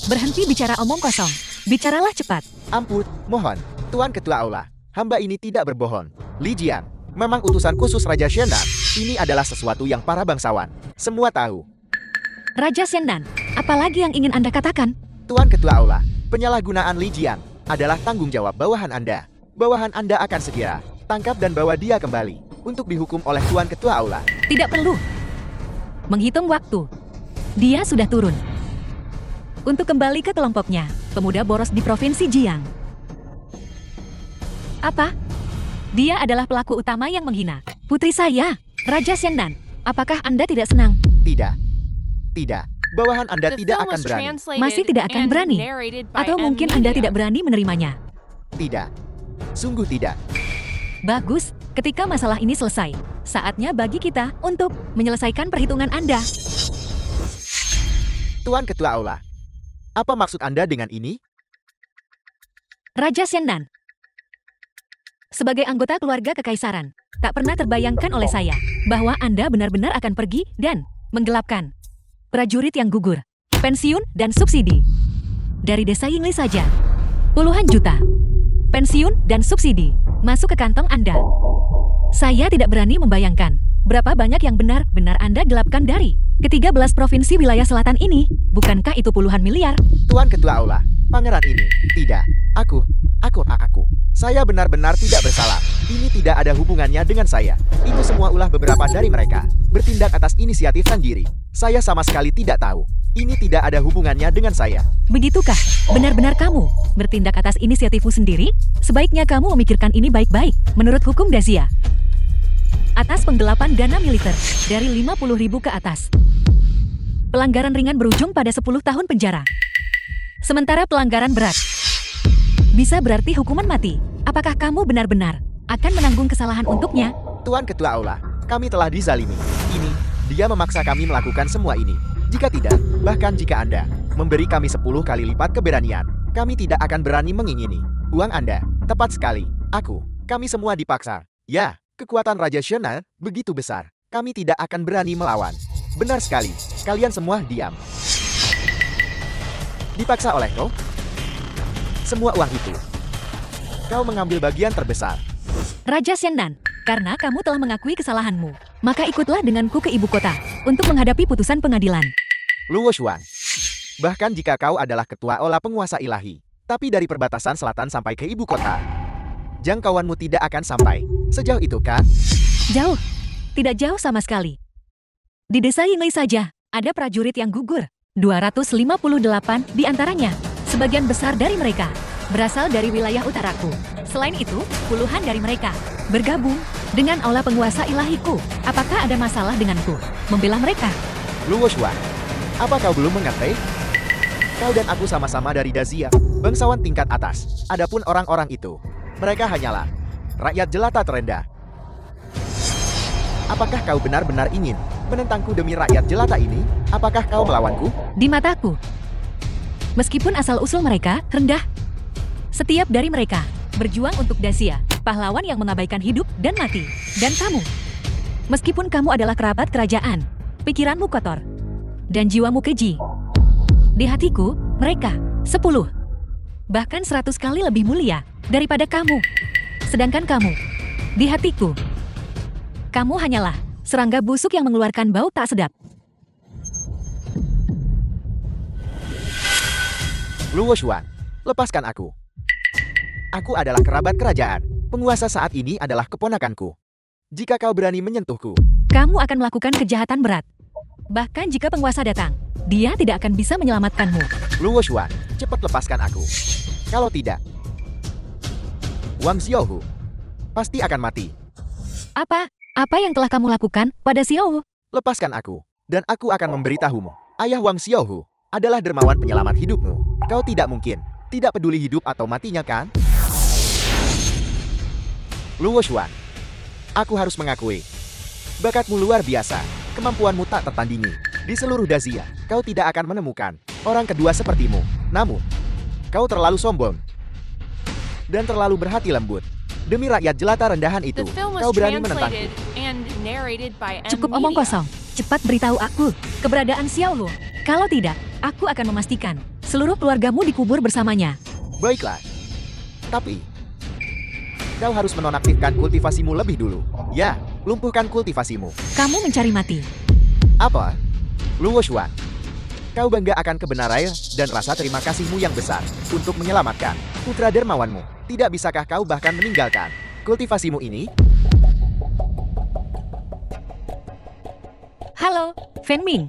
Berhenti bicara omong kosong. Bicaralah cepat. Ampun, mohon, Tuan Ketua Aula, hamba ini tidak berbohong. Li Jiang memang utusan khusus Raja Shenan. Ini adalah sesuatu yang para bangsawan semua tahu. Raja Senan, apalagi yang ingin Anda katakan? Tuan Ketua Aula, penyalahgunaan Li Jiang adalah tanggung jawab bawahan Anda. Bawahan Anda akan segera tangkap dan bawa dia kembali untuk dihukum oleh Tuan Ketua Aula. Tidak perlu menghitung waktu. Dia sudah turun untuk kembali ke kelompoknya, pemuda boros di Provinsi Jiang. Apa? Dia adalah pelaku utama yang menghina putri saya, Raja Shenan. Apakah Anda tidak senang? Tidak. Bawahan Anda The tidak film akan was berani. translated Masih tidak akan and berani? narrated by Atau M mungkin Anda Media. tidak berani menerimanya? Tidak. Sungguh tidak. Bagus, ketika masalah ini selesai, saatnya bagi kita untuk menyelesaikan perhitungan Anda. Tuan Ketua Aula, apa maksud Anda dengan ini? Raja Shenan, sebagai anggota keluarga kekaisaran, tak pernah terbayangkan oleh saya bahwa Anda benar-benar akan pergi dan menggelapkan prajurit yang gugur, pensiun dan subsidi. Dari desa Yingli saja, puluhan juta pensiun dan subsidi masuk ke kantong Anda. Saya tidak berani membayangkan berapa banyak yang benar-benar Anda gelapkan dari ke-13 provinsi wilayah selatan ini. Bukankah itu puluhan miliar? Tuan Ketua Aula, pangeran ini, tidak. Aku. Saya benar-benar tidak bersalah. Ini tidak ada hubungannya dengan saya. Itu semua ulah beberapa dari mereka. Bertindak atas inisiatif sendiri. Saya sama sekali tidak tahu. Ini tidak ada hubungannya dengan saya. Begitukah? Benar-benar kamu bertindak atas inisiatifmu sendiri? Sebaiknya kamu memikirkan ini baik-baik. Menurut hukum Dazia, atas penggelapan dana militer dari 50.000 ke atas, pelanggaran ringan berujung pada 10 tahun penjara. Sementara pelanggaran berat bisa berarti hukuman mati. Apakah kamu benar-benar akan menanggung kesalahan untuknya? Tuan Ketua Aula, kami telah dizalimi. Dia memaksa kami melakukan semua ini. Jika tidak, bahkan jika Anda memberi kami 10 kali lipat keberanian, kami tidak akan berani mengingini uang Anda. Tepat sekali. Kami semua dipaksa. Ya, kekuatan Raja Shenan begitu besar. Kami tidak akan berani melawan. Benar sekali. Kalian semua diam. Dipaksa oleh kau? Semua uang itu. Kau mengambil bagian terbesar. Raja Shenan, karena kamu telah mengakui kesalahanmu, maka ikutlah denganku ke ibu kota untuk menghadapi putusan pengadilan. Luo Xuan. Bahkan jika kau adalah ketua olah penguasa ilahi, tapi dari perbatasan selatan sampai ke ibu kota, jangkauanmu tidak akan sampai sejauh itu kan? Jauh. Tidak jauh sama sekali. Di desa Yingli saja, ada prajurit yang gugur. 258 di antaranya. Sebagian besar dari mereka berasal dari wilayah utaraku. Selain itu, puluhan dari mereka bergabung dengan aula penguasa ilahiku. Apakah ada masalah denganku membela mereka? Luo Xuan, apa kau belum mengerti? Kau dan aku sama-sama dari Dazia, bangsawan tingkat atas. Adapun orang-orang itu, mereka hanyalah rakyat jelata terendah. Apakah kau benar-benar ingin menentangku demi rakyat jelata ini? Apakah kau melawanku? Di mataku, meskipun asal-usul mereka rendah, setiap dari mereka berjuang untuk Dazia, pahlawan yang mengabaikan hidup dan mati. Dan kamu, meskipun kamu adalah kerabat kerajaan, pikiranmu kotor, dan jiwamu keji. Di hatiku, mereka 10, bahkan 100 kali lebih mulia daripada kamu. Sedangkan kamu, di hatiku, kamu hanyalah serangga busuk yang mengeluarkan bau tak sedap. Luo Xuan, lepaskan aku. Aku adalah kerabat kerajaan. Penguasa saat ini adalah keponakanku. Jika kau berani menyentuhku, Kamu akan melakukan kejahatan berat. Bahkan jika penguasa datang, dia tidak akan bisa menyelamatkanmu. Luo Xuan, cepat lepaskan aku. Kalau tidak, Wang Xiaohu pasti akan mati. Apa? Apa yang telah kamu lakukan pada Xiao? Lepaskan aku, dan aku akan memberitahumu. Ayah Wang Xiaohu adalah dermawan penyelamat hidupmu. Kau tidak mungkin tidak peduli hidup atau matinya, kan? Luo Xuan, aku harus mengakui, bakatmu luar biasa. Kemampuanmu tak tertandingi. Di seluruh Dazia, kau tidak akan menemukan orang kedua sepertimu. Namun, kau terlalu sombong dan terlalu berhati lembut. Demi rakyat jelata rendahan itu, The film kau was berani menentangku. translated and narrated by M Cukup omong Media. kosong. Cepat beritahu aku keberadaan Xiao Lu. Kalau tidak, aku akan memastikan seluruh keluargamu dikubur bersamanya. Baiklah. Tapi, kau harus menonaktifkan kultivasimu lebih dulu. Ya, lumpuhkan kultivasimu. Kamu mencari mati. Apa? Luo Xuan, kau bangga akan kebenaran dan rasa terima kasihmu yang besar untuk menyelamatkan putra dermawanmu. Tidak bisakah kau bahkan meninggalkan kultivasimu ini? Halo, Feng Ming.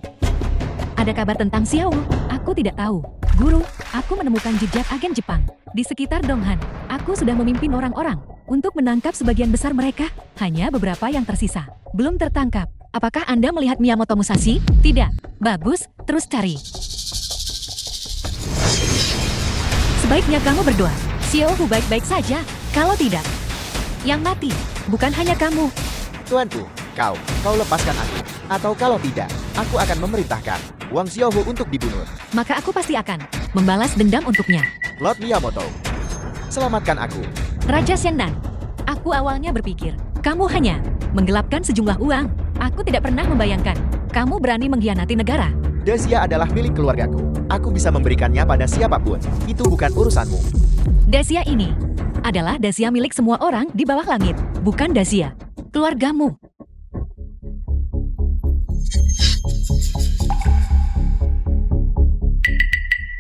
Ada kabar tentang Xiao? Aku tidak tahu. Guru, aku menemukan jejak agen Jepang. Di sekitar Donghan, aku sudah memimpin orang-orang untuk menangkap sebagian besar mereka. Hanya beberapa yang tersisa. Belum tertangkap. Apakah Anda melihat Miyamoto Musashi? Tidak. Bagus, terus cari. Sebaiknya kamu berdoa. Xiao Hu baik-baik saja. Kalau tidak, yang mati bukan hanya kamu. Tuanku, kau lepaskan aku. Atau kalau tidak, aku akan memerintahkan Wang Xiaohu untuk dibunuh. Maka aku pasti akan membalas dendam untuknya. Lord Miyamoto, selamatkan aku. Raja Shennan, aku awalnya berpikir kamu hanya menggelapkan sejumlah uang. Aku tidak pernah membayangkan kamu berani mengkhianati negara. Dazia adalah milik keluargaku. Aku bisa memberikannya pada siapapun. Itu bukan urusanmu. Dazia ini adalah Dazia milik semua orang di bawah langit, bukan Dazia keluargamu.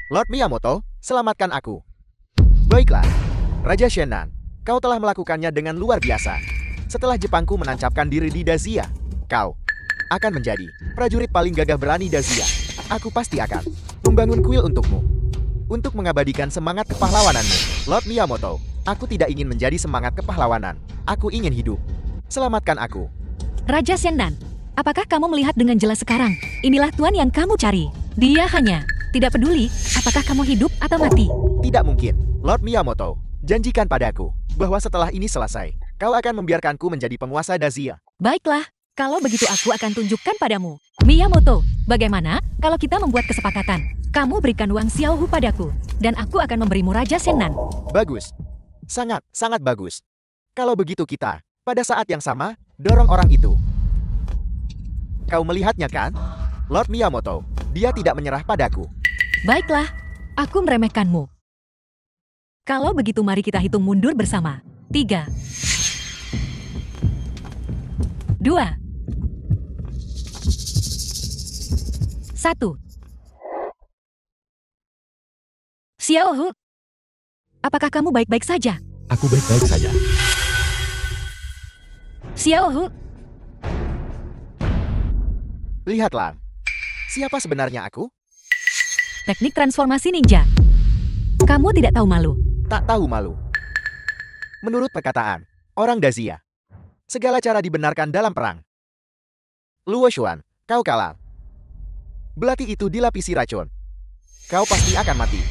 Lord Miyamoto, selamatkan aku. Baiklah, Raja Shennan, kau telah melakukannya dengan luar biasa. Setelah Jepangku menancapkan diri di Dazia, kau akan menjadi prajurit paling gagah berani Dazia. Aku pasti akan membangun kuil untukmu, untuk mengabadikan semangat kepahlawananmu. Lord Miyamoto, aku tidak ingin menjadi semangat kepahlawanan. Aku ingin hidup. Selamatkan aku. Raja Shennan, apakah kamu melihat dengan jelas sekarang? Inilah tuan yang kamu cari. Dia hanya tidak peduli apakah kamu hidup atau mati. Tidak mungkin, Lord Miyamoto. Janjikan padaku bahwa setelah ini selesai, kau akan membiarkanku menjadi penguasa Dazia. Baiklah, kalau begitu aku akan tunjukkan padamu. Miyamoto, bagaimana kalau kita membuat kesepakatan? Kamu berikan Wang Xiaohu padaku, dan aku akan memberimu Raja Shennan. Bagus. Sangat bagus. Kalau begitu kita, pada saat yang sama, dorong orang itu. Kau melihatnya kan? Lord Miyamoto, dia tidak menyerah padaku. Baiklah, aku meremehkanmu. Kalau begitu mari kita hitung mundur bersama. 3, 2, 1. Xiaohu, apakah kamu baik-baik saja? Aku baik-baik saja. Xiaohu, Lihatlah. Siapa sebenarnya aku? teknik transformasi ninja. Kamu tidak tahu malu. Tak tahu malu. Menurut perkataan orang Dazia, segala cara dibenarkan dalam perang. Luo Xuan, kau kalah. Belati itu dilapisi racun. Kau pasti akan mati.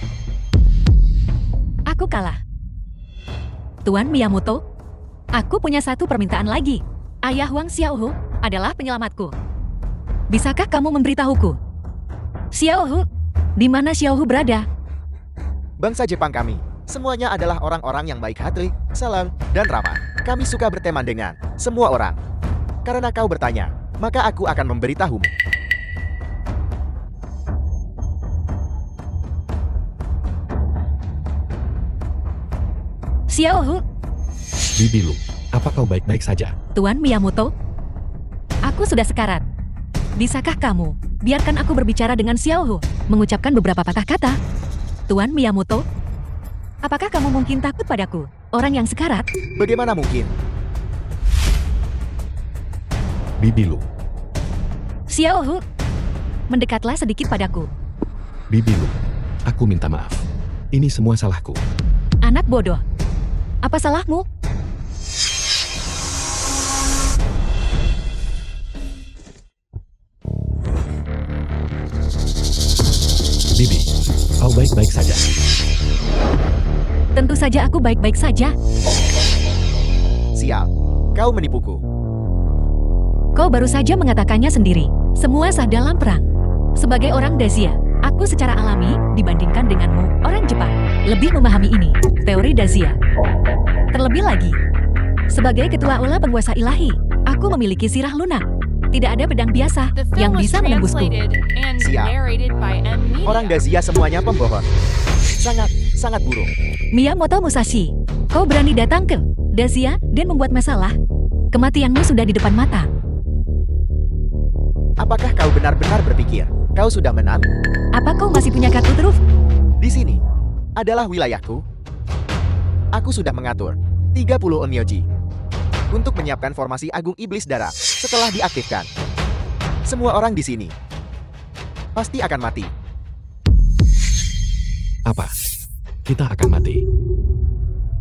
Aku kalah. Tuan Miyamoto, aku punya satu permintaan lagi. Ayah Wang Xiaohu adalah penyelamatku. Bisakah kamu memberitahuku? Xiaohu, di mana Xiaohu berada? Bangsa Jepang kami, semuanya adalah orang-orang yang baik hati, salam, dan ramah. Kami suka berteman dengan semua orang. Karena kau bertanya, maka aku akan memberitahumu. Xiao Hu, Bibi Lu, apa kau baik-baik saja? Tuan Miyamoto. Aku sudah sekarat. Bisakah kamu biarkan aku berbicara dengan Xiao Hu, mengucapkan beberapa patah kata? Tuan Miyamoto, apakah kamu mungkin takut padaku, orang yang sekarat? Bagaimana mungkin? Bibi Lu, Xiao Hu, mendekatlah sedikit padaku. Bibi Lu, aku minta maaf. Ini semua salahku. Anak bodoh. Apa salahmu? Bibi, kau baik-baik saja. Tentu saja aku baik-baik saja. Sial, kau menipuku. Kau baru saja mengatakannya sendiri. Semua sah dalam perang. Sebagai orang Dazia, aku secara alami dibandingkan denganmu, orang Jepang, lebih memahami ini, teori Dazia. Terlebih lagi, sebagai ketua Aula Penguasa Ilahi, aku memiliki sirah lunak. Tidak ada pedang biasa The yang film was bisa menembusku. translated and Siap. narrated by M Media. Orang Dazia semuanya pembohong. Sangat buruk. Miyamoto Musashi, kau berani datang ke Dazia dan membuat masalah? Kematianmu sudah di depan mata. Apakah kau benar-benar berpikir kau sudah menang? Apa kau masih punya kartu truf? Di sini adalah wilayahku. Aku sudah mengatur 30 onmyoji untuk menyiapkan formasi Agung Iblis Darah setelah diaktifkan. Semua orang di sini pasti akan mati. Apa? Kita akan mati.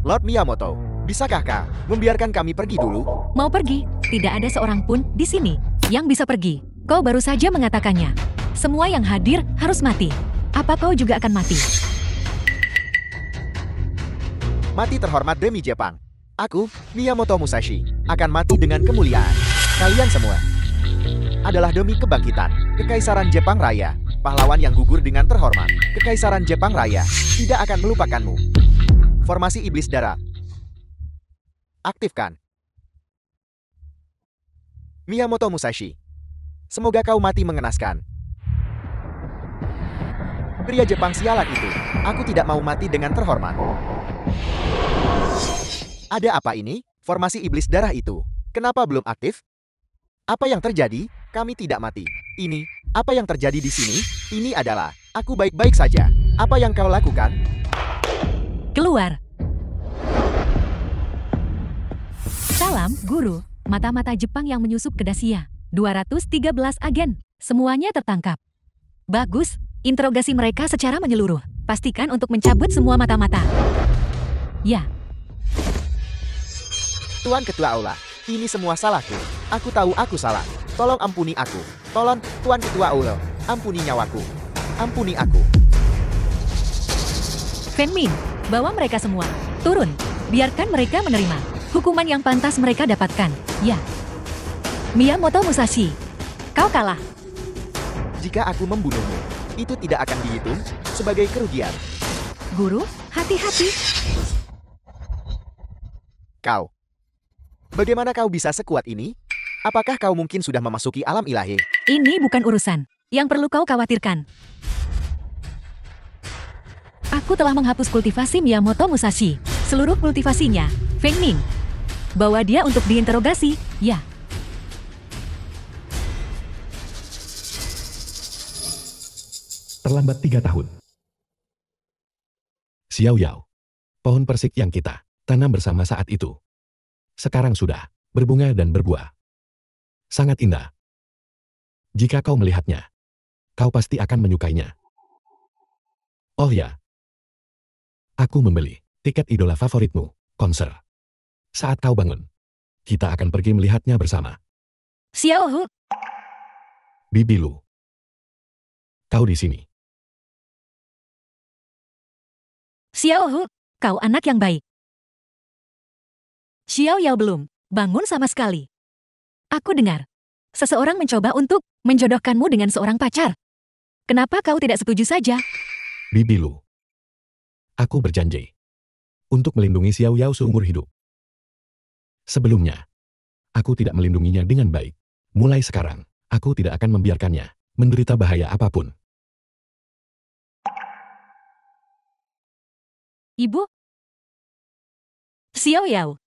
Lord Miyamoto, bisakah kau membiarkan kami pergi dulu? Mau pergi? Tidak ada seorang pun di sini yang bisa pergi. Kau baru saja mengatakannya. Semua yang hadir harus mati. Apa kau juga akan mati? Mati terhormat Demi Jepang. Aku, Miyamoto Musashi, akan mati dengan kemuliaan. Kalian semua adalah demi kebangkitan Kekaisaran Jepang Raya. Pahlawan yang gugur dengan terhormat. Kekaisaran Jepang Raya tidak akan melupakanmu. Formasi Iblis Darah. Aktifkan. Miyamoto Musashi. Semoga kau mati mengenaskan. Pria Jepang sialan itu. Aku tidak mau mati dengan terhormat. Ada apa ini? Formasi Iblis Darah itu. Kenapa belum aktif? Apa yang terjadi? Kami tidak mati. Ini, apa yang terjadi di sini? Ini adalah, aku baik-baik saja. Apa yang kau lakukan? Keluar. Salam, Guru. Mata-mata Jepang yang menyusup ke Dacia. 213 agen. Semuanya tertangkap. Bagus. Interogasi mereka secara menyeluruh. Pastikan untuk mencabut semua mata-mata. Ya. Tuan Ketua Aula, ini semua salahku. Aku tahu aku salah. Tolong ampuni aku. Tolong, Tuan Ketua Aula, ampuni nyawaku. Ampuni aku. Fenmin, bawa mereka semua. Turun. Biarkan mereka menerima hukuman yang pantas mereka dapatkan. Ya. Miyamoto Musashi, kau kalah. Jika aku membunuhmu, itu tidak akan dihitung sebagai kerugian. Guru, hati-hati. Kau. Bagaimana kau bisa sekuat ini? Apakah kau mungkin sudah memasuki alam ilahi? Ini bukan urusan yang perlu kau khawatirkan. Aku telah menghapus kultivasi Miyamoto Musashi. Seluruh kultivasinya, Fengming. Bawa dia untuk diinterogasi, ya. Terlambat 3 tahun. Xiao Yao. Pohon persik yang kita tanam bersama saat itu. Sekarang sudah berbunga dan berbuah. Sangat indah. Jika kau melihatnya, kau pasti akan menyukainya. Oh ya. Aku membeli tiket idola favoritmu, konser. Saat kau bangun, kita akan pergi melihatnya bersama. Xiao Hu, Bibi Lu. Kau di sini. Xiao Hu, kau anak yang baik. Xiao Yao belum bangun sama sekali. Aku dengar, seseorang mencoba untuk menjodohkanmu dengan seorang pacar. Kenapa kau tidak setuju saja? Bibi Lu. Aku berjanji untuk melindungi Xiao Yao seumur hidup. Sebelumnya, aku tidak melindunginya dengan baik. Mulai sekarang, aku tidak akan membiarkannya menderita bahaya apapun. Ibu, Xiao Yao,